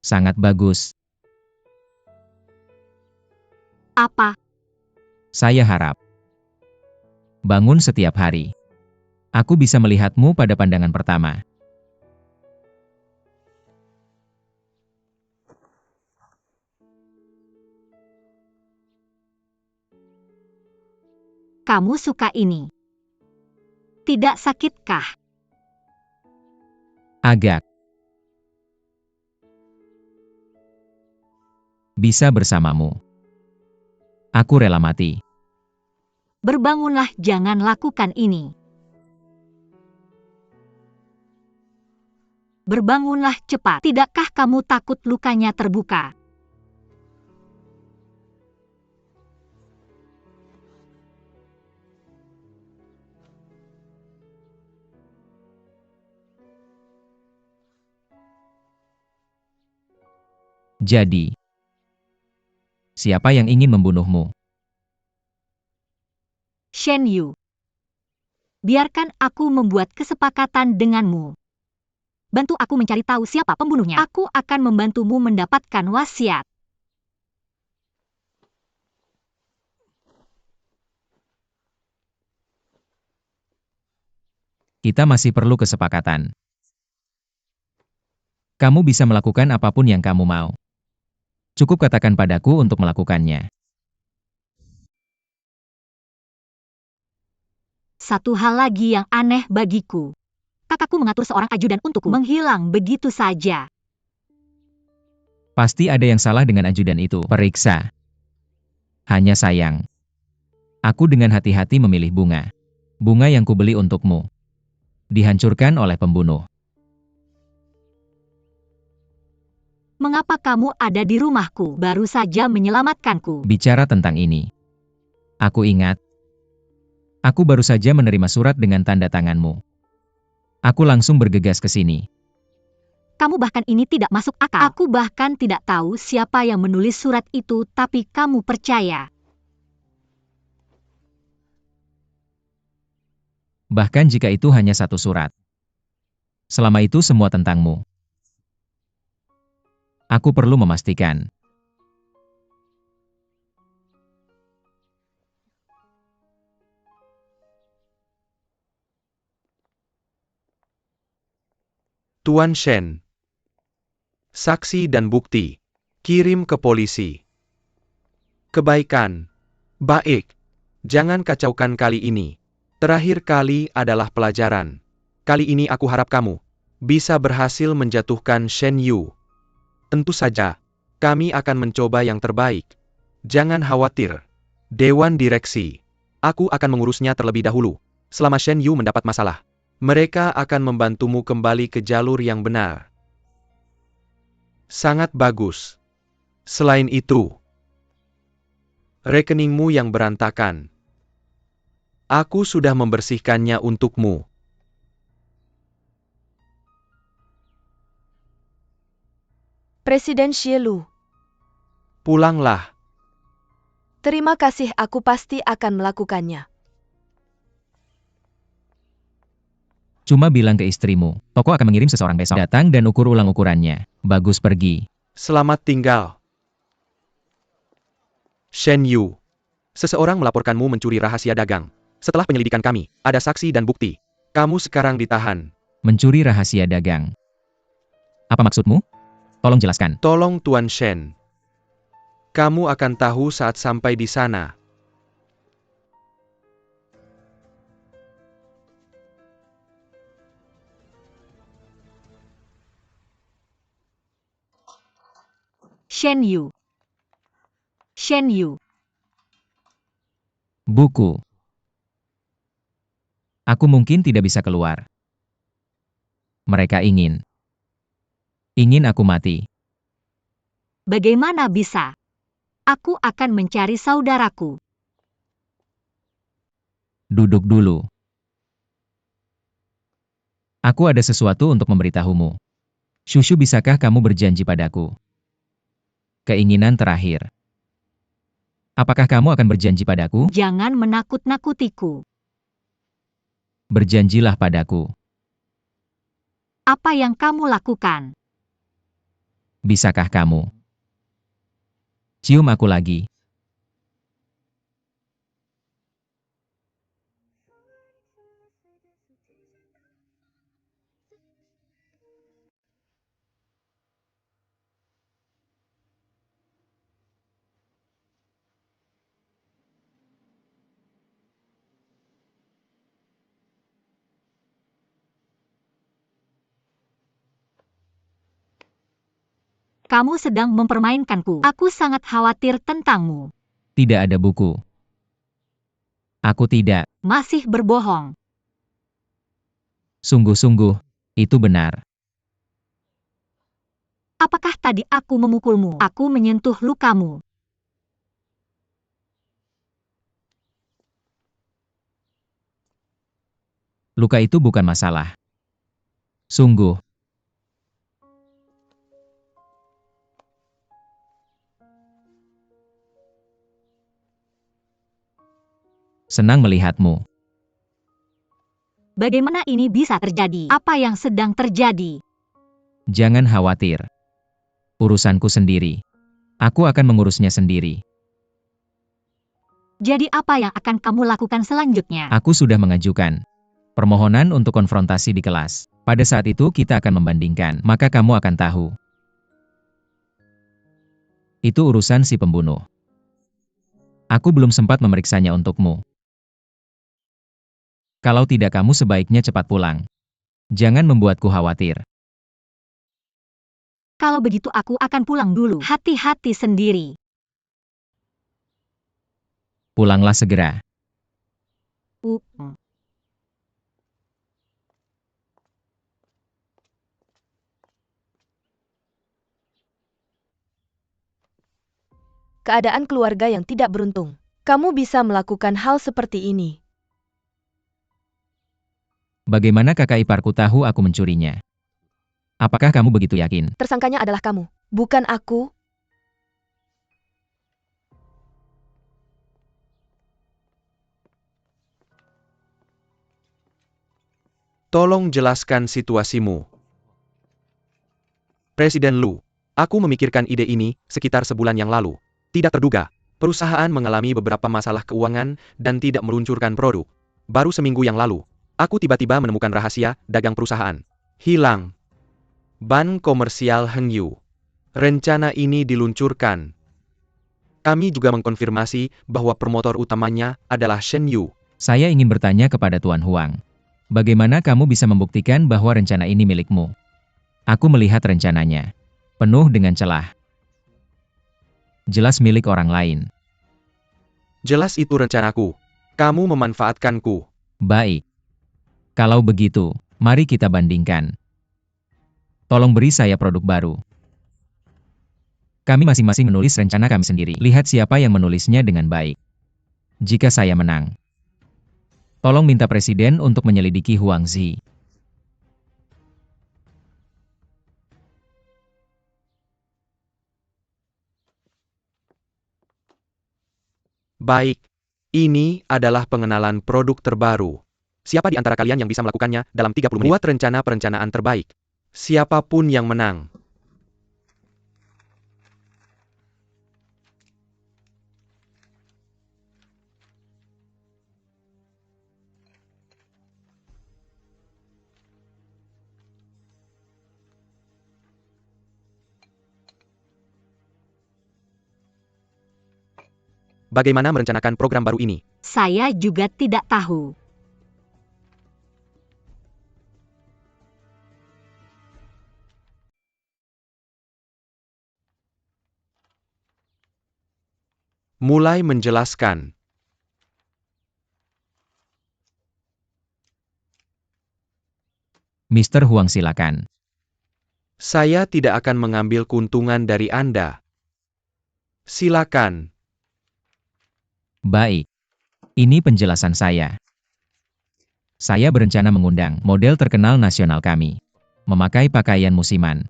Sangat bagus. Apa? Saya harap. Bangun setiap hari. Aku bisa melihatmu pada pandangan pertama. Kamu suka ini? Tidak sakitkah? Agak. Bisa bersamamu. Aku rela mati. Berbangunlah, jangan lakukan ini. Berbangunlah cepat. Tidakkah kamu takut lukanya terbuka? Jadi, siapa yang ingin membunuhmu? Shen Yu. Biarkan aku membuat kesepakatan denganmu. Bantu aku mencari tahu siapa pembunuhnya. Aku akan membantumu mendapatkan wasiat. Kita masih perlu kesepakatan. Kamu bisa melakukan apapun yang kamu mau. Cukup katakan padaku untuk melakukannya. Satu hal lagi yang aneh bagiku. Kakakku mengatur seorang ajudan untukku menghilang begitu saja. Pasti ada yang salah dengan ajudan itu. Periksa. Hanya sayang. Aku dengan hati-hati memilih bunga. Bunga yang kubeli untukmu. Dihancurkan oleh pembunuh. Mengapa kamu ada di rumahku? Baru saja menyelamatkanku. Bicara tentang ini. Aku ingat. Aku baru saja menerima surat dengan tanda tanganmu. Aku langsung bergegas ke sini. Kamu bahkan ini tidak masuk akal. Aku bahkan tidak tahu siapa yang menulis surat itu, tapi kamu percaya. Bahkan jika itu hanya satu surat. Selama itu semua tentangmu. Aku perlu memastikan. Tuan Shen. Saksi dan bukti. Kirim ke polisi. Kebaikan. Baik. Jangan kacaukan kali ini. Terakhir kali adalah pelajaran. Kali ini aku harap kamu bisa berhasil menjatuhkan Shen Yu. Tentu saja, kami akan mencoba yang terbaik. Jangan khawatir. Dewan Direksi. Aku akan mengurusnya terlebih dahulu. Selama Shen Yu mendapat masalah, mereka akan membantumu kembali ke jalur yang benar. Sangat bagus. Selain itu, rekeningmu yang berantakan. Aku sudah membersihkannya untukmu. Presiden Xie Lu. Pulanglah. Terima kasih, aku pasti akan melakukannya. Cuma bilang ke istrimu, toko akan mengirim seseorang besok. Datang dan ukur ulang ukurannya. Bagus pergi. Selamat tinggal. Shen Yu. Seseorang melaporkanmu mencuri rahasia dagang. Setelah penyelidikan kami, ada saksi dan bukti. Kamu sekarang ditahan. Mencuri rahasia dagang. Apa maksudmu? Tolong jelaskan. Tolong Tuan Shen. Kamu akan tahu saat sampai di sana. Shen Yu. Shen Yu. Buku. Aku mungkin tidak bisa keluar. Mereka ingin aku mati. Bagaimana bisa? Aku akan mencari saudaraku. Duduk dulu. Aku ada sesuatu untuk memberitahumu. Shushu, bisakah kamu berjanji padaku? Keinginan terakhir. Apakah kamu akan berjanji padaku? Jangan menakut-nakutiku. Berjanjilah padaku. Apa yang kamu lakukan? Bisakah kamu cium aku lagi? Kamu sedang mempermainkanku. Aku sangat khawatir tentangmu. Tidak ada buku. Aku tidak. Masih berbohong. Sungguh-sungguh, itu benar. Apakah tadi aku memukulmu? Aku menyentuh lukamu. Luka itu bukan masalah. Sungguh. Senang melihatmu. Bagaimana ini bisa terjadi? Apa yang sedang terjadi? Jangan khawatir. Urusanku sendiri. Aku akan mengurusnya sendiri. Jadi apa yang akan kamu lakukan selanjutnya? Aku sudah mengajukan permohonan untuk konfrontasi di kelas. Pada saat itu kita akan membandingkan, maka kamu akan tahu. Itu urusan si pembunuh. Aku belum sempat memeriksanya untukmu. Kalau tidak, kamu sebaiknya cepat pulang. Jangan membuatku khawatir. Kalau begitu aku akan pulang dulu. Hati-hati sendiri. Pulanglah segera. Keadaan keluarga yang tidak beruntung. Kamu bisa melakukan hal seperti ini. Bagaimana kakak iparku tahu aku mencurinya? Apakah kamu begitu yakin? Tersangkanya adalah kamu, bukan aku. Tolong jelaskan situasimu. Presiden Lu, aku memikirkan ide ini sekitar sebulan yang lalu. Tidak terduga, perusahaan mengalami beberapa masalah keuangan dan tidak meluncurkan produk. Baru seminggu yang lalu, aku tiba-tiba menemukan rahasia dagang perusahaan. Hilang. Ban komersial Hengyu. Rencana ini diluncurkan. Kami juga mengkonfirmasi bahwa promotor utamanya adalah Shen Yu. Saya ingin bertanya kepada Tuan Huang. Bagaimana kamu bisa membuktikan bahwa rencana ini milikmu? Aku melihat rencananya. Penuh dengan celah. Jelas milik orang lain. Jelas itu rencanaku. Kamu memanfaatkanku. Baik. Kalau begitu, mari kita bandingkan. Tolong beri saya produk baru. Kami masing-masing menulis rencana kami sendiri. Lihat siapa yang menulisnya dengan baik. Jika saya menang, tolong minta presiden untuk menyelidiki Huang Zi. Baik. Ini adalah pengenalan produk terbaru. Siapa di antara kalian yang bisa melakukannya dalam 30 menit? Buat rencana perencanaan terbaik. Siapapun yang menang. Bagaimana merencanakan program baru ini? Saya juga tidak tahu. Mulai menjelaskan. Mr. Huang, silakan. Saya tidak akan mengambil keuntungan dari Anda. Silakan. Baik. Ini penjelasan saya. Saya berencana mengundang model terkenal nasional kami. Memakai pakaian musiman.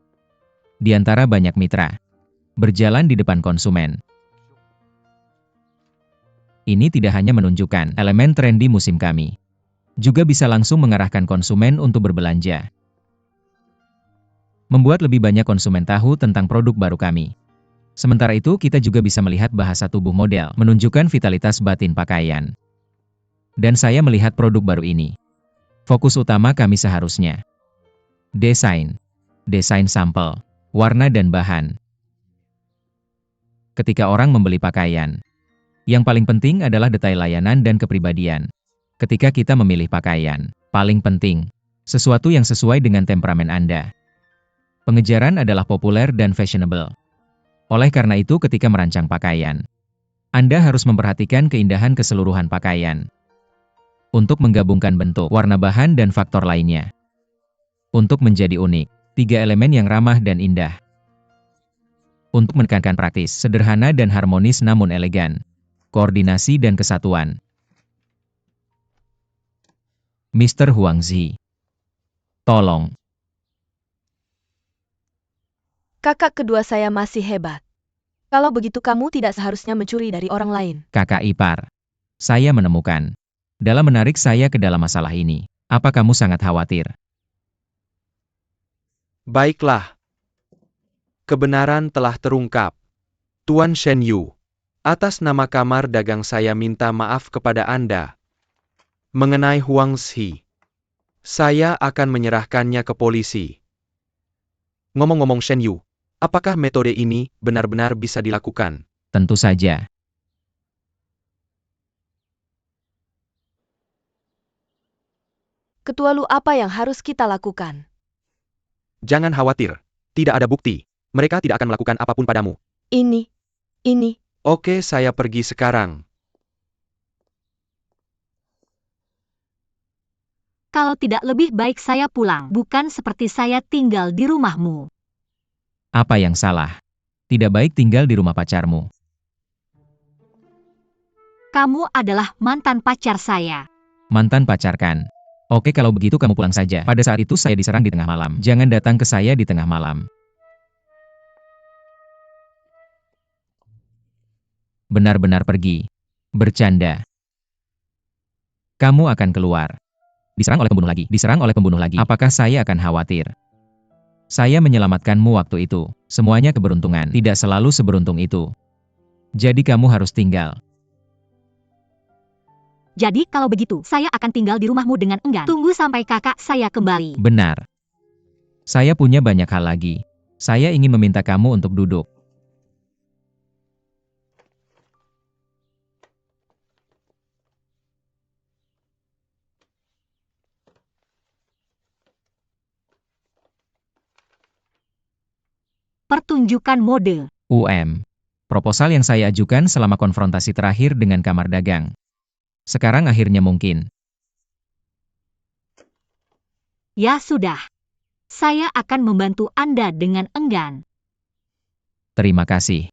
Di antara banyak mitra. Berjalan di depan konsumen. Ini tidak hanya menunjukkan elemen trendy musim kami. Juga bisa langsung mengarahkan konsumen untuk berbelanja. Membuat lebih banyak konsumen tahu tentang produk baru kami. Sementara itu kita juga bisa melihat bahasa tubuh model, menunjukkan vitalitas batin pakaian. Dan saya melihat produk baru ini. Fokus utama kami seharusnya. Desain. Desain sampel. Warna dan bahan. Ketika orang membeli pakaian, yang paling penting adalah detail layanan dan kepribadian. Ketika kita memilih pakaian, paling penting, sesuatu yang sesuai dengan temperamen Anda. Pengejaran adalah populer dan fashionable. Oleh karena itu ketika merancang pakaian, Anda harus memperhatikan keindahan keseluruhan pakaian. Untuk menggabungkan bentuk, warna bahan dan faktor lainnya. Untuk menjadi unik, 3 elemen yang ramah dan indah. Untuk menekankan praktis, sederhana dan harmonis namun elegan. Koordinasi dan kesatuan. Mr. Huang Zi. Tolong. Kakak kedua saya masih hebat. Kalau begitu kamu tidak seharusnya mencuri dari orang lain. Kakak ipar. Saya menemukan. Dalam menarik saya ke dalam masalah ini. Apa kamu sangat khawatir? Baiklah. Kebenaran telah terungkap. Tuan Shen Yu, atas nama kamar dagang saya minta maaf kepada Anda. Mengenai Huang Zi, saya akan menyerahkannya ke polisi. Ngomong-ngomong Shen Yu, apakah metode ini benar-benar bisa dilakukan? Tentu saja. Ketua Lu, apa yang harus kita lakukan? Jangan khawatir, tidak ada bukti. Mereka tidak akan melakukan apapun padamu. Ini. Oke, saya pergi sekarang. Kalau tidak lebih baik saya pulang, bukan seperti saya tinggal di rumahmu. Apa yang salah? Tidak baik tinggal di rumah pacarmu. Kamu adalah mantan pacar saya. Mantan pacar kan? Oke kalau begitu kamu pulang saja. Pada saat itu saya diserang di tengah malam. Jangan datang ke saya di tengah malam. Benar-benar pergi. Bercanda. Kamu akan keluar. Diserang oleh pembunuh lagi. Diserang oleh pembunuh lagi. Apakah saya akan khawatir? Saya menyelamatkanmu waktu itu. Semuanya keberuntungan. Tidak selalu seberuntung itu. Jadi kamu harus tinggal. Jadi kalau begitu, saya akan tinggal di rumahmu dengan enggan. Tunggu sampai kakak saya kembali. Benar. Saya punya banyak hal lagi. Saya ingin meminta kamu untuk duduk. Pertunjukan mode. Proposal yang saya ajukan selama konfrontasi terakhir dengan kamar dagang. Sekarang akhirnya mungkin. Ya sudah. Saya akan membantu Anda dengan enggan. Terima kasih.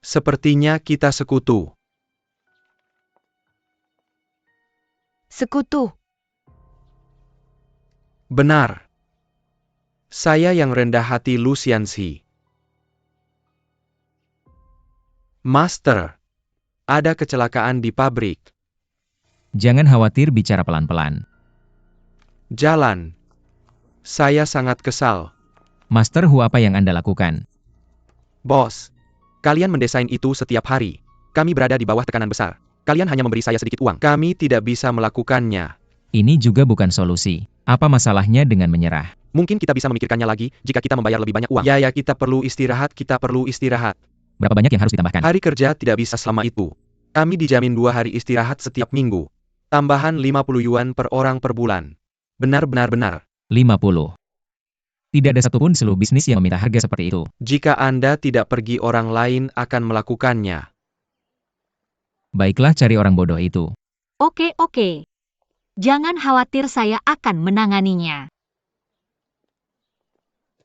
Sepertinya kita sekutu. Sekutu. Benar. Saya yang rendah hati Lu Xianxi. Master, ada kecelakaan di pabrik. Jangan khawatir, bicara pelan-pelan. Jalan. Saya sangat kesal. Master Hu, apa yang Anda lakukan? Bos, kalian mendesain itu setiap hari. Kami berada di bawah tekanan besar. Kalian hanya memberi saya sedikit uang. Kami tidak bisa melakukannya. Ini juga bukan solusi. Apa masalahnya dengan menyerah? Mungkin kita bisa memikirkannya lagi jika kita membayar lebih banyak uang. Ya, kita perlu istirahat, Berapa banyak yang harus ditambahkan? Hari kerja tidak bisa selama itu. Kami dijamin 2 hari istirahat setiap minggu. Tambahan 50 yuan per orang per bulan. Benar. 50. Tidak ada satupun di seluruh bisnis yang meminta harga seperti itu. Jika Anda tidak pergi, orang lain akan melakukannya. Baiklah, cari orang bodoh itu. Oke. Jangan khawatir, saya akan menanganinya.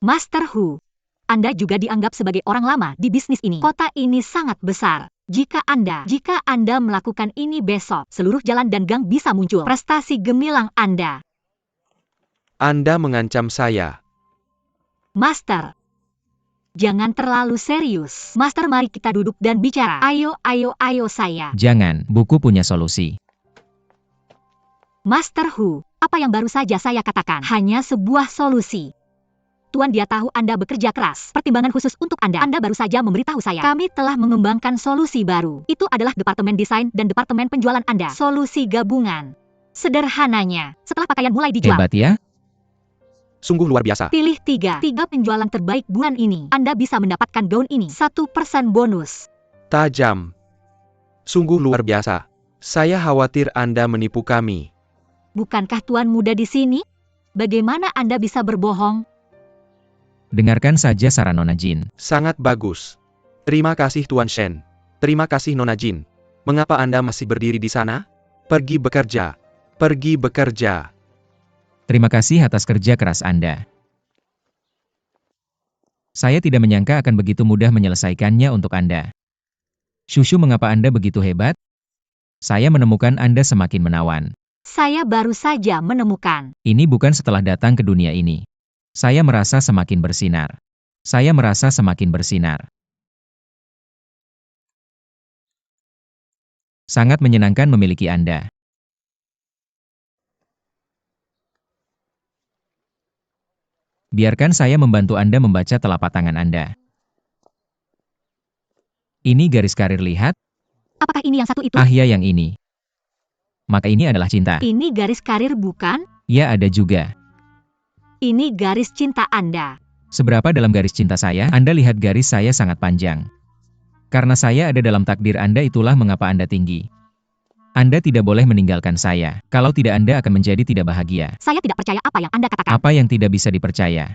Master Hu, Anda juga dianggap sebagai orang lama di bisnis ini. Kota ini sangat besar. Jika Anda melakukan ini besok, seluruh jalan dan gang bisa muncul prestasi gemilang Anda. Anda mengancam saya. Master, jangan terlalu serius. Master, mari kita duduk dan bicara. Ayo saya. Jangan, buku punya solusi. Master Hu, apa yang baru saja saya katakan hanya sebuah solusi. Tuan, dia tahu Anda bekerja keras. Pertimbangan khusus untuk Anda. Anda baru saja memberitahu saya. Kami telah mengembangkan solusi baru. Itu adalah departemen desain dan departemen penjualan Anda. Solusi gabungan. Sederhananya, setelah pakaian mulai dijual, Hebat ya? Sungguh luar biasa. pilih 3 penjualan terbaik bulan ini. Anda bisa mendapatkan gaun ini 1% bonus. Tajam. Sungguh luar biasa. Saya khawatir Anda menipu kami. Bukankah Tuan muda di sini? Bagaimana Anda bisa berbohong? Dengarkan saja saran Nona Jin. Sangat bagus. Terima kasih Tuan Shen. Terima kasih Nona Jin. Mengapa Anda masih berdiri di sana? Pergi bekerja. Pergi bekerja. Terima kasih atas kerja keras Anda. Saya tidak menyangka akan begitu mudah menyelesaikannya untuk Anda. Shushu, mengapa Anda begitu hebat? Saya menemukan Anda semakin menawan. Saya baru saja menemukan. Ini bukan setelah datang ke dunia ini. Saya merasa semakin bersinar. Saya merasa semakin bersinar. Sangat menyenangkan memiliki Anda. Biarkan saya membantu Anda membaca telapak tangan Anda. Ini garis karir, lihat. Apakah ini yang satu itu? Ah ya, yang ini. Maka ini adalah cinta. Ini garis karir bukan? Ya, ada juga. Ini garis cinta Anda. Seberapa dalam garis cinta saya? Anda lihat garis saya sangat panjang. Karena saya ada dalam takdir Anda, itulah mengapa Anda tinggi. Anda tidak boleh meninggalkan saya. Kalau tidak, Anda akan menjadi tidak bahagia. Saya tidak percaya apa yang Anda katakan. Apa yang tidak bisa dipercaya?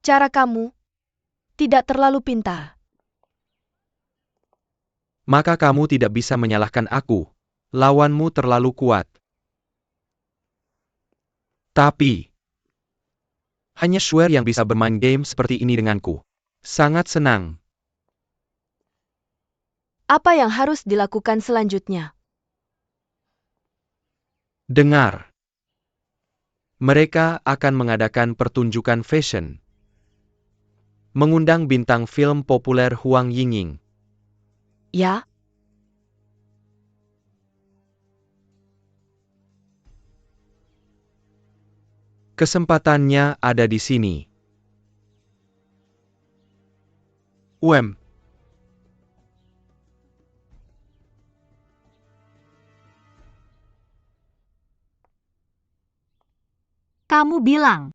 Cara kamu tidak terlalu pintar. Maka kamu tidak bisa menyalahkan aku. Lawanmu terlalu kuat. Tapi, hanya Shuer yang bisa bermain game seperti ini denganku. Sangat senang. Apa yang harus dilakukan selanjutnya? Dengar. Mereka akan mengadakan pertunjukan fashion. Mengundang bintang film populer Huang Yingying. Ya, Kesempatannya ada di sini. Kamu bilang,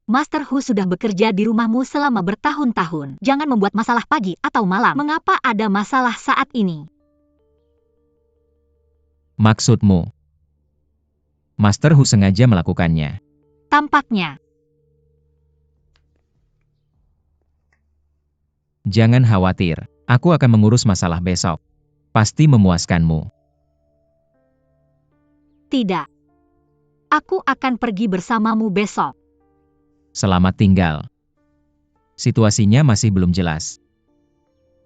Master Hu sudah bekerja di rumahmu selama bertahun-tahun. Jangan membuat masalah pagi atau malam. Mengapa ada masalah saat ini? Maksudmu? Master Hu sengaja melakukannya. Tampaknya. Jangan khawatir, aku akan mengurus masalah besok. Pasti memuaskanmu. Tidak. Aku akan pergi bersamamu besok. Selamat tinggal. Situasinya masih belum jelas.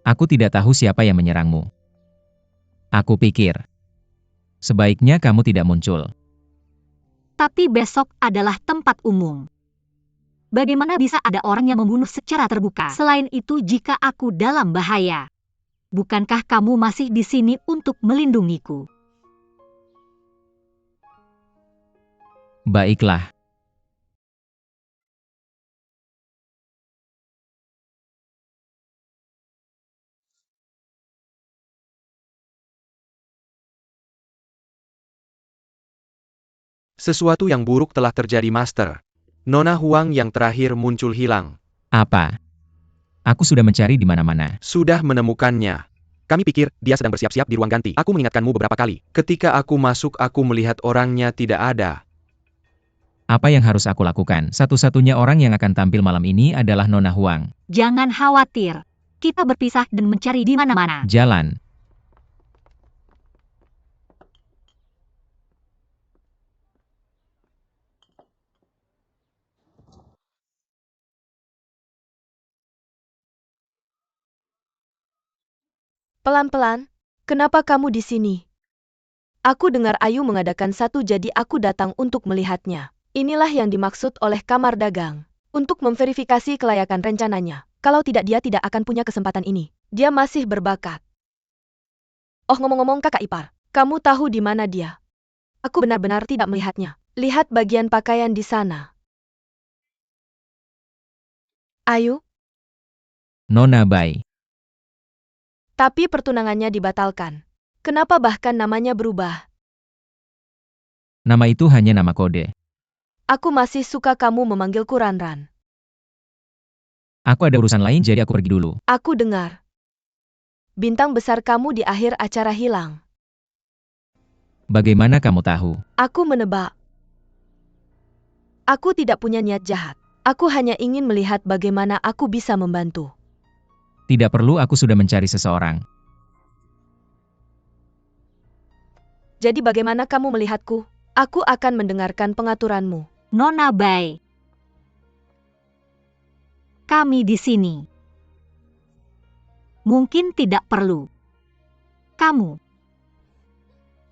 Aku tidak tahu siapa yang menyerangmu. Aku pikir, sebaiknya kamu tidak muncul. Tapi besok adalah tempat umum. Bagaimana bisa ada orang yang membunuh secara terbuka? Selain itu, jika aku dalam bahaya, bukankah kamu masih di sini untuk melindungiku? Baiklah. Sesuatu yang buruk telah terjadi, Master. Nona Huang yang terakhir muncul hilang. Apa? Aku sudah mencari di mana-mana. Sudah menemukannya. Kami pikir dia sedang bersiap-siap di ruang ganti. Aku mengingatkanmu beberapa kali. Ketika aku masuk, aku melihat orangnya tidak ada. Apa yang harus aku lakukan? Satu-satunya orang yang akan tampil malam ini adalah Nona Huang. Jangan khawatir. Kita berpisah dan mencari di mana-mana. Jalan. pelan-pelan. Kenapa kamu di sini? Aku dengar Ayu mengadakan satu, jadi aku datang untuk melihatnya. Inilah yang dimaksud oleh kamar dagang. Untuk memverifikasi kelayakan rencananya. Kalau tidak, dia tidak akan punya kesempatan ini. Dia masih berbakat. Oh, ngomong-ngomong kakak ipar, kamu tahu di mana dia? Aku benar-benar tidak melihatnya. Lihat bagian pakaian di sana. Ayu, Nona Bai. tapi pertunangannya dibatalkan. Kenapa bahkan namanya berubah? Nama itu hanya nama kode. Aku masih suka kamu memanggilku Ranran. Aku ada urusan lain jadi aku pergi dulu. Aku dengar. Bintang besar kamu di akhir acara hilang. Bagaimana kamu tahu? Aku menebak. Aku tidak punya niat jahat. Aku hanya ingin melihat bagaimana aku bisa membantu. Tidak perlu, aku sudah mencari seseorang. Jadi bagaimana kamu melihatku? Aku akan mendengarkan pengaturanmu. Nona Bai. Kami di sini. Mungkin tidak perlu. Kamu.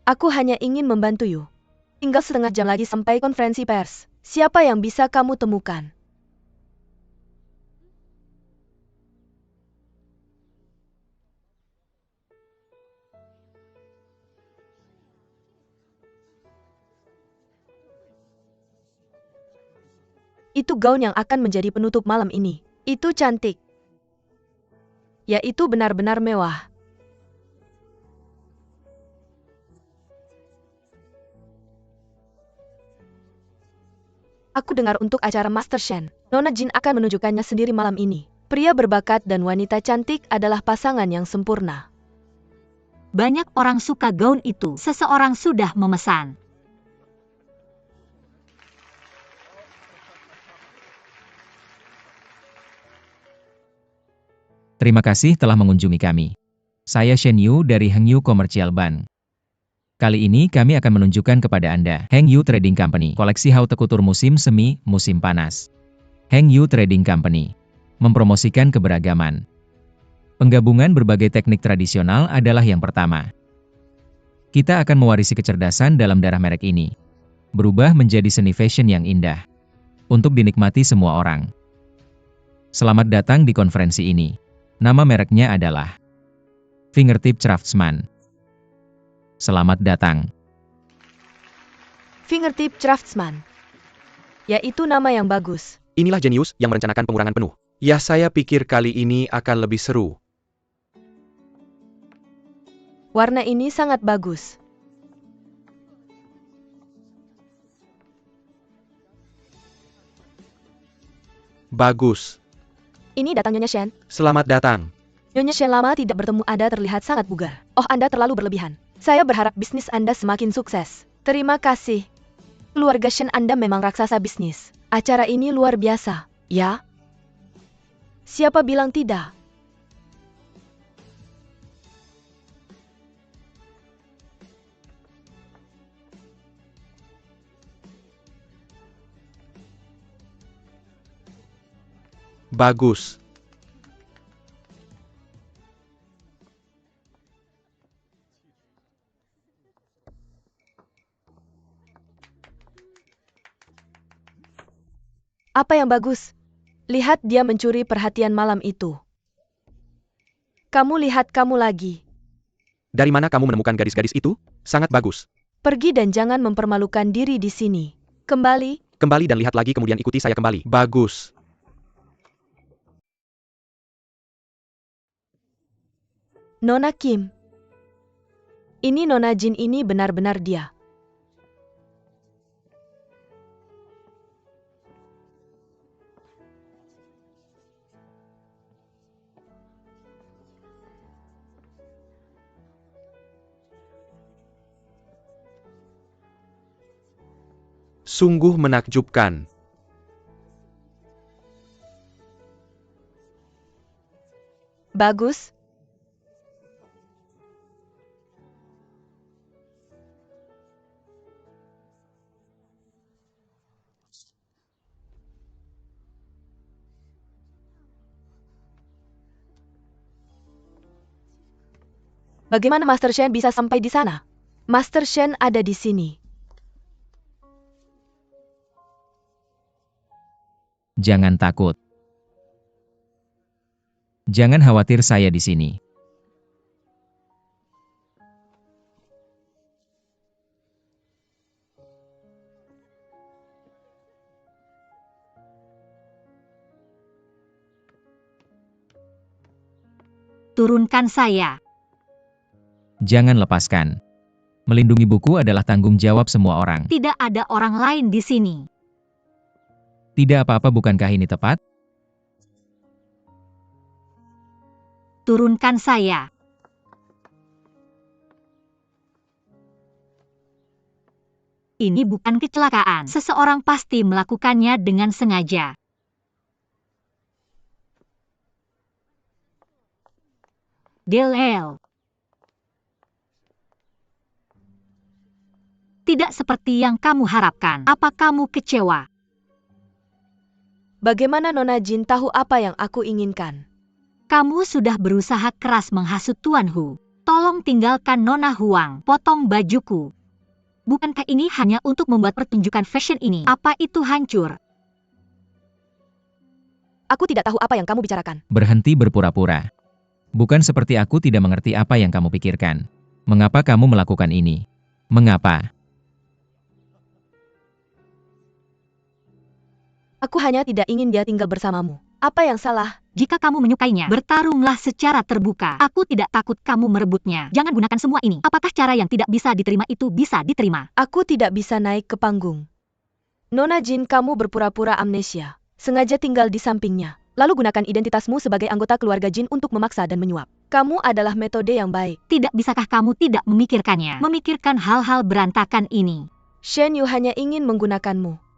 Aku hanya ingin membantu you. Tinggal setengah jam lagi sampai konferensi pers. Siapa yang bisa kamu temukan? Itu gaun yang akan menjadi penutup malam ini. Itu cantik. Ya, itu benar-benar mewah. Aku dengar untuk acara Master Shen, Nona Jin akan menunjukkannya sendiri malam ini. Pria berbakat dan wanita cantik adalah pasangan yang sempurna. Banyak orang suka gaun itu. Seseorang sudah memesan. Terima kasih telah mengunjungi kami. Saya Shen Yu dari Hengyu Commercial Bank. Kali ini kami akan menunjukkan kepada Anda Hengyu Trading Company, koleksi haute couture musim semi, musim panas. Hengyu Trading Company mempromosikan keberagaman. Penggabungan berbagai teknik tradisional adalah yang pertama. Kita akan mewarisi kecerdasan dalam darah merek ini, berubah menjadi seni fashion yang indah, untuk dinikmati semua orang. Selamat datang di konferensi ini. Nama mereknya adalah Fingertip Craftsman. Selamat datang. Fingertip Craftsman. Yaitu nama yang bagus. Inilah jenius yang merencanakan pengurangan penuh. Ya, saya pikir kali ini akan lebih seru. Warna ini sangat bagus. Bagus. Ini datang Nyonya Shen. Selamat datang. Nyonya Shen lama tidak bertemu Anda terlihat sangat bugar. Oh, Anda terlalu berlebihan. Saya berharap bisnis Anda semakin sukses. Terima kasih. Keluarga Shen Anda memang raksasa bisnis. Acara ini luar biasa, ya? Siapa bilang tidak? Bagus. Apa yang bagus? Lihat dia mencuri perhatian malam itu. Kamu lihat kamu lagi. Dari mana kamu menemukan gadis-gadis itu? Sangat bagus. Pergi dan jangan mempermalukan diri di sini. Kembali. Kembali dan lihat lagi kemudian ikuti saya kembali. Bagus. Nona Kim. Ini Nona Jin, ini benar-benar dia. Sungguh menakjubkan. Bagus. Bagaimana Master Shen bisa sampai di sana? Master Shen ada di sini. Jangan takut. Jangan khawatir, saya di sini. Turunkan saya. Jangan lepaskan. Melindungi buku adalah tanggung jawab semua orang. Tidak ada orang lain di sini. Tidak apa-apa, bukankah ini tepat? turunkan saya. Ini bukan kecelakaan. Seseorang pasti melakukannya dengan sengaja. Delel. Tidak seperti yang kamu harapkan. Apa kamu kecewa? Bagaimana Nona Jin tahu apa yang aku inginkan? Kamu sudah berusaha keras menghasut Tuan Hu. Tolong tinggalkan Nona Huang. Potong bajuku. Bukankah ini hanya untuk membuat pertunjukan fashion ini? Apa itu hancur? Aku tidak tahu apa yang kamu bicarakan. Berhenti berpura-pura. Bukan seperti aku tidak mengerti apa yang kamu pikirkan. Mengapa kamu melakukan ini? Mengapa? Aku hanya tidak ingin dia tinggal bersamamu. Apa yang salah? Jika kamu menyukainya, bertarunglah secara terbuka. Aku tidak takut kamu merebutnya. Jangan gunakan semua ini. Apakah cara yang tidak bisa diterima itu bisa diterima? Aku tidak bisa naik ke panggung. Nona Jin, kamu berpura-pura amnesia. Sengaja tinggal di sampingnya. Lalu gunakan identitasmu sebagai anggota keluarga Jin untuk memaksa dan menyuap. Kamu adalah metode yang baik. Tidak bisakah kamu tidak memikirkannya? Memikirkan hal-hal berantakan ini. Shen Yu hanya ingin menggunakanmu.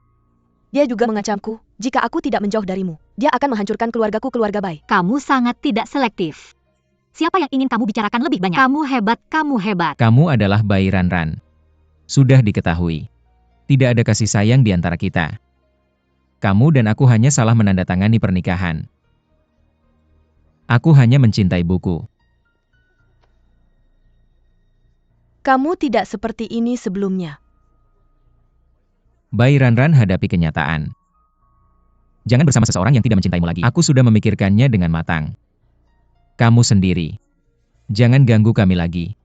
Dia juga mengancamku, jika aku tidak menjauh darimu, dia akan menghancurkan keluargaku, keluarga Bai. Kamu sangat tidak selektif. Siapa yang ingin kamu bicarakan lebih banyak? Kamu hebat, kamu hebat. Kamu adalah Bai Ranran. Sudah diketahui. Tidak ada kasih sayang di antara kita. Kamu dan aku hanya salah menandatangani pernikahan. Aku hanya mencintai buku. Kamu tidak seperti ini sebelumnya. Bai Ranran hadapi kenyataan. Jangan bersama seseorang yang tidak mencintaimu lagi. Aku sudah memikirkannya dengan matang. Kamu sendiri. Jangan ganggu kami lagi.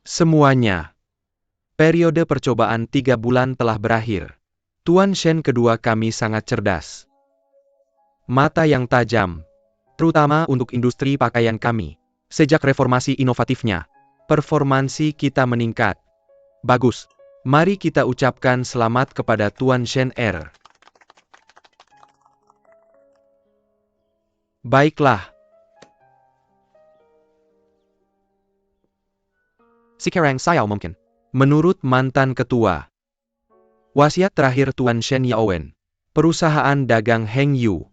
Semuanya. Periode percobaan 3 bulan telah berakhir. Tuan Shen kedua kami sangat cerdas. Mata yang tajam. Terutama untuk industri pakaian kami. Sejak reformasi inovatifnya, performansi kita meningkat. Bagus. Mari kita ucapkan selamat kepada Tuan Shen R. Baiklah. Sekarang saya mungkin. Menurut mantan ketua. Wasiat terakhir Tuan Shen Yaowen. Perusahaan dagang Heng Yu.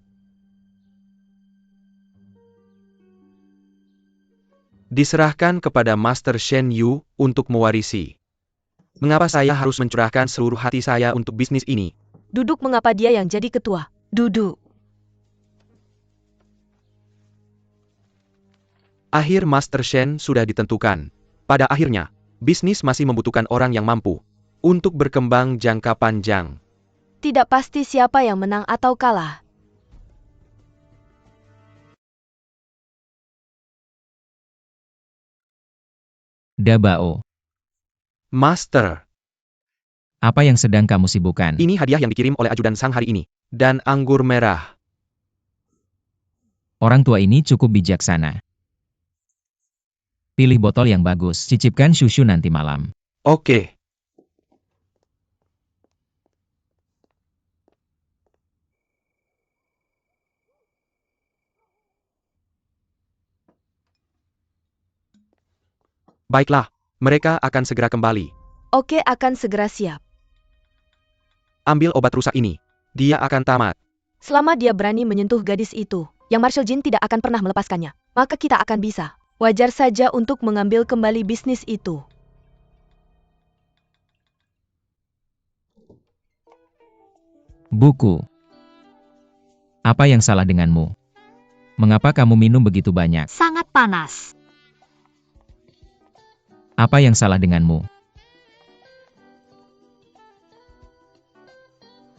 Diserahkan kepada Master Shen Yu untuk mewarisi. Mengapa saya harus mencurahkan seluruh hati saya untuk bisnis ini? Duduk, mengapa dia yang jadi ketua? Duduk. Akhir Master Shen sudah ditentukan. Pada akhirnya, bisnis masih membutuhkan orang yang mampu untuk berkembang jangka panjang. Tidak pasti siapa yang menang atau kalah. Dabao. Master, Apa yang sedang kamu sibukkan? ini hadiah yang dikirim oleh ajudan Sang hari ini. Dan anggur merah. Orang tua ini cukup bijaksana. Pilih botol yang bagus. Cicipkan susu nanti malam. Oke. Baiklah, mereka akan segera kembali. Oke, akan segera siap. Ambil obat rusak ini. Dia akan tamat. Selama dia berani menyentuh gadis itu, yang Marshal Jin tidak akan pernah melepaskannya, maka kita akan bisa. Wajar saja untuk mengambil kembali bisnis itu. Buku. Apa yang salah denganmu? Mengapa kamu minum begitu banyak? Sangat panas. Apa yang salah denganmu?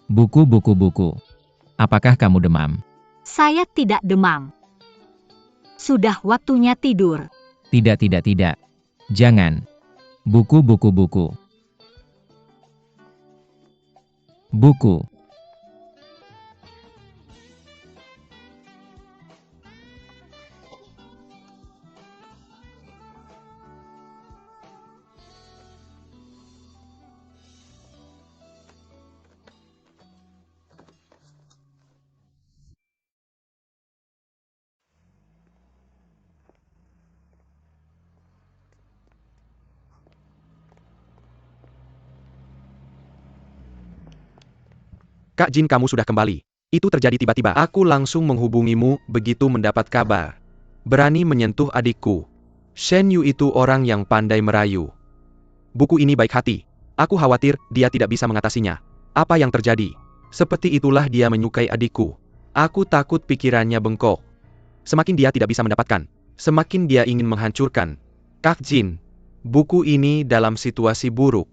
Buku. Apakah kamu demam? Saya tidak demam. Sudah waktunya tidur. Tidak. Jangan. Buku. Buku. Kak Jin, kamu sudah kembali. Itu terjadi tiba-tiba. Aku langsung menghubungimu begitu mendapat kabar. Berani menyentuh adikku. Shen Yu itu orang yang pandai merayu. Buku ini baik hati. Aku khawatir dia tidak bisa mengatasinya. Apa yang terjadi? Seperti itulah dia menyukai adikku. Aku takut pikirannya bengkok. Semakin dia tidak bisa mendapatkan, semakin dia ingin menghancurkan. Kak Jin, buku ini dalam situasi buruk.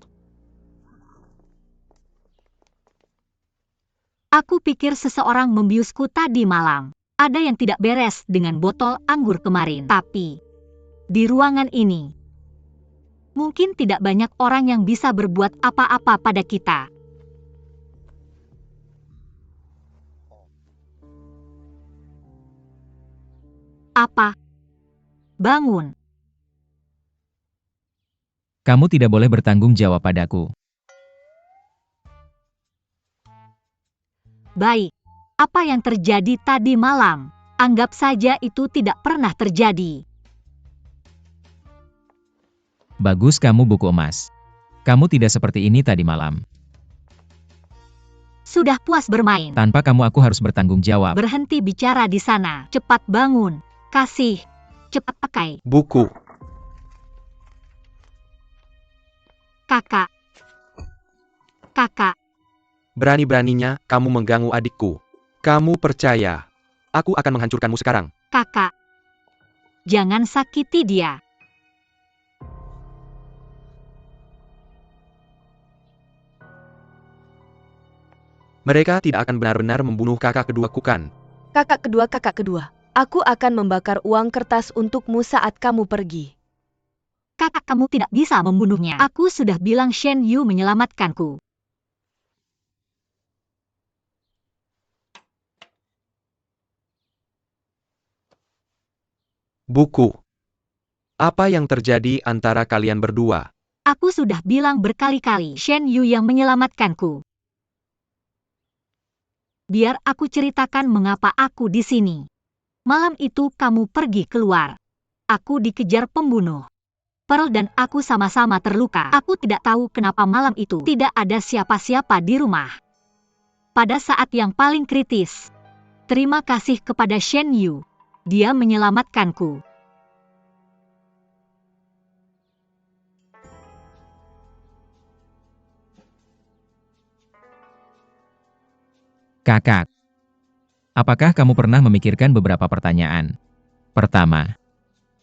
Aku pikir seseorang membiusku tadi malam. Ada yang tidak beres dengan botol anggur kemarin. Tapi, di ruangan ini, mungkin tidak banyak orang yang bisa berbuat apa-apa pada kita. Apa? Bangun. Kamu tidak boleh bertanggung jawab padaku. Baik. Apa yang terjadi tadi malam? Anggap saja itu tidak pernah terjadi. Bagus kamu buku emas. Kamu tidak seperti ini tadi malam. Sudah puas bermain. Tanpa kamu aku harus bertanggung jawab. Berhenti bicara di sana. Cepat bangun. Kasih. Cepat pakai. Buku. Kakak. Kakak. Berani-beraninya kamu mengganggu adikku. Kamu percaya aku akan menghancurkanmu sekarang? Kakak. Jangan sakiti dia. Mereka tidak akan benar-benar membunuh kakak keduaku kan? Kakak kedua, aku akan membakar uang kertas untukmu saat kamu pergi. Kakak kamu tidak bisa membunuhnya. Aku sudah bilang Shen Yu menyelamatkanku. Buku. Apa yang terjadi antara kalian berdua? Aku sudah bilang berkali-kali Shen Yu yang menyelamatkanku. Biar aku ceritakan mengapa aku di sini. Malam itu kamu pergi keluar. Aku dikejar pembunuh. Pearl dan aku sama-sama terluka. Aku tidak tahu kenapa malam itu tidak ada siapa-siapa di rumah. Pada saat yang paling kritis, terima kasih kepada Shen Yu. Dia menyelamatkanku. Kakak. Apakah kamu pernah memikirkan beberapa pertanyaan? Pertama,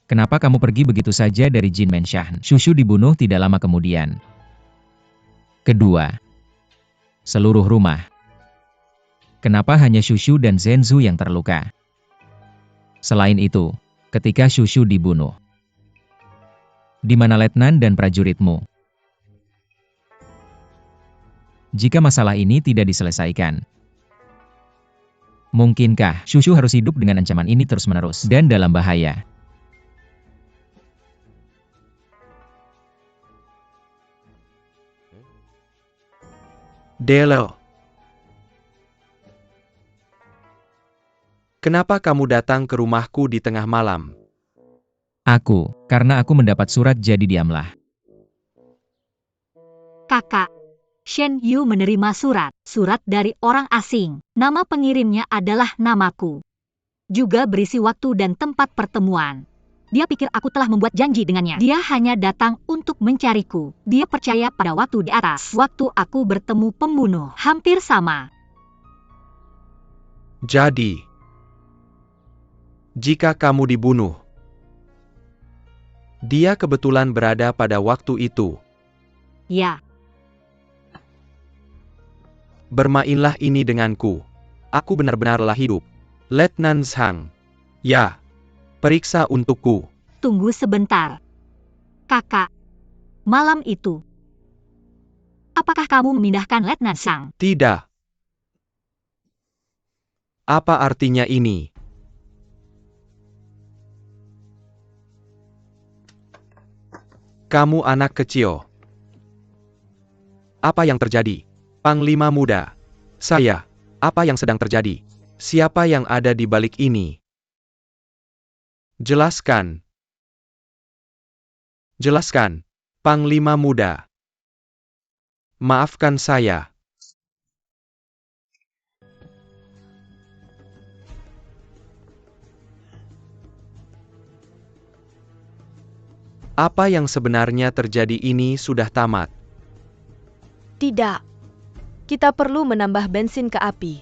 kenapa kamu pergi begitu saja dari Jin Menshan? Shushu dibunuh tidak lama kemudian. Kedua, seluruh rumah. Kenapa hanya Shushu dan Zhenzu yang terluka? Selain itu, ketika Shushu dibunuh, di mana letnan dan prajuritmu? Jika masalah ini tidak diselesaikan, mungkinkah Shushu harus hidup dengan ancaman ini terus-menerus dan dalam bahaya? Delo. Kenapa kamu datang ke rumahku di tengah malam? Karena aku mendapat surat jadi diamlah. Kakak. Shen Yu menerima surat. Surat dari orang asing. Nama pengirimnya adalah namaku. Juga berisi waktu dan tempat pertemuan. Dia pikir aku telah membuat janji dengannya. Dia hanya datang untuk mencariku. Dia percaya pada waktu di atas. Waktu aku bertemu pembunuh. Hampir sama. Jadi, jika kamu dibunuh, dia kebetulan berada pada waktu itu. Ya. Bermainlah ini denganku. Aku benar-benarlah hidup. Letnan Zhang. Ya. Periksa untukku. Tunggu sebentar. Kakak. Malam itu. Apakah kamu memindahkan Letnan Zhang? Tidak. Apa artinya ini? Kamu anak kecil. Apa yang terjadi? Panglima muda. Saya. Apa yang sedang terjadi? Siapa yang ada di balik ini? Jelaskan. Jelaskan. Panglima muda. Maafkan saya. Apa yang sebenarnya terjadi ini sudah tamat. Tidak. Kita perlu menambah bensin ke api.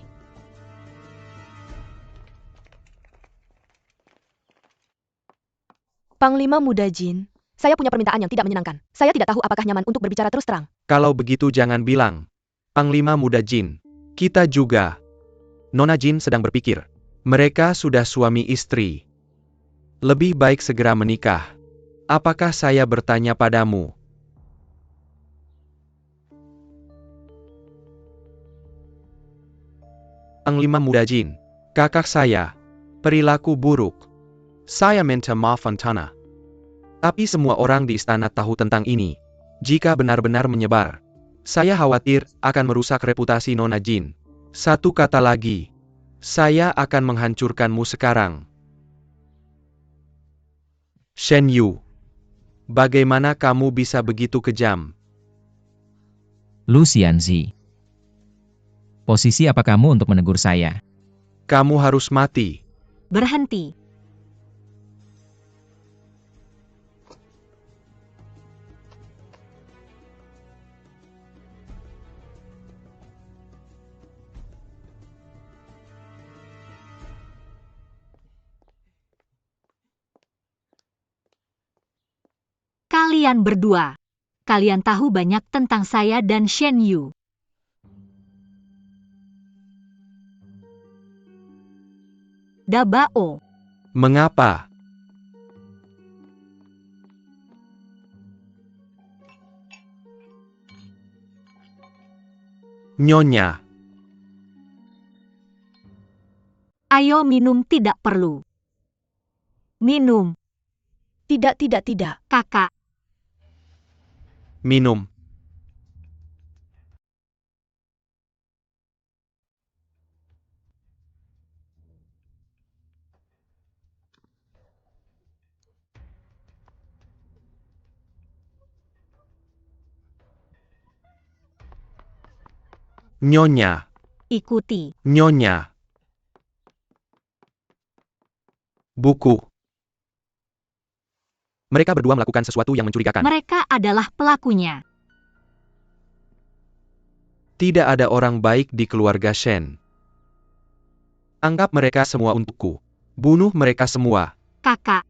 Panglima Muda Jin, saya punya permintaan yang tidak menyenangkan. Saya tidak tahu apakah nyaman untuk berbicara terus terang. Kalau begitu jangan bilang. Panglima Muda Jin. Kita juga. Nona Jin sedang berpikir. Mereka sudah suami istri. Lebih baik segera menikah. Apakah saya bertanya padamu? Panglima Muda Jin. Kakak saya. Perilaku buruk. Saya minta maaf Fontana. Tapi semua orang di istana tahu tentang ini. Jika benar-benar menyebar, saya khawatir akan merusak reputasi Nona Jin. Satu kata lagi. Saya akan menghancurkanmu sekarang. Shen Yu. Bagaimana kamu bisa begitu kejam? Lu Xianzi. Posisi apa kamu untuk menegur saya? Kamu harus mati. Berhenti. Kalian berdua. Kalian tahu banyak tentang saya dan Shen Yu. Dabao. Mengapa? Nyonya. Ayo minum, tidak perlu. Minum, Tidak, tidak, tidak. kakak. Minum. Nyonya. Ikuti. Nyonya. Buku. Mereka berdua melakukan sesuatu yang mencurigakan. Mereka adalah pelakunya. Tidak ada orang baik di keluarga Shen. Anggap mereka semua untukku. Bunuh mereka semua. Kakak.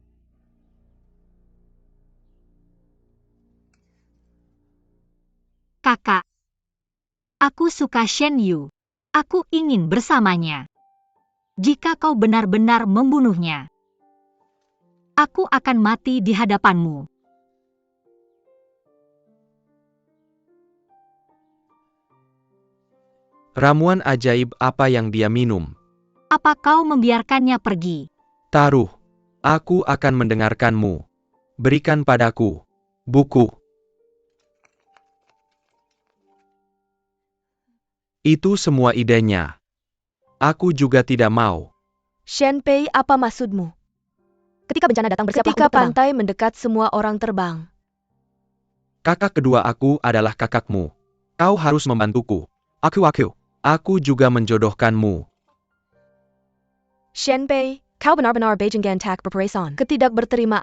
Kakak. Aku suka Shen Yu. Aku ingin bersamanya. Jika kau benar-benar membunuhnya, aku akan mati di hadapanmu. Ramuan ajaib apa yang dia minum? Apa kau membiarkannya pergi? Taruh. Aku akan mendengarkanmu. Berikan padaku. Buku. Itu semua idenya. Aku juga tidak mau. Shen Pei, apa maksudmu? Ketika bencana datang bersiaplah Ketika untuk terbang. pantai mendekat, semua orang terbang. Kakak kedua aku adalah kakakmu. Kau harus membantuku. Aku juga menjodohkanmu. Shen Pei, kau benar-benar Beijing Gantak berperasaan. Ketidakberterimaan.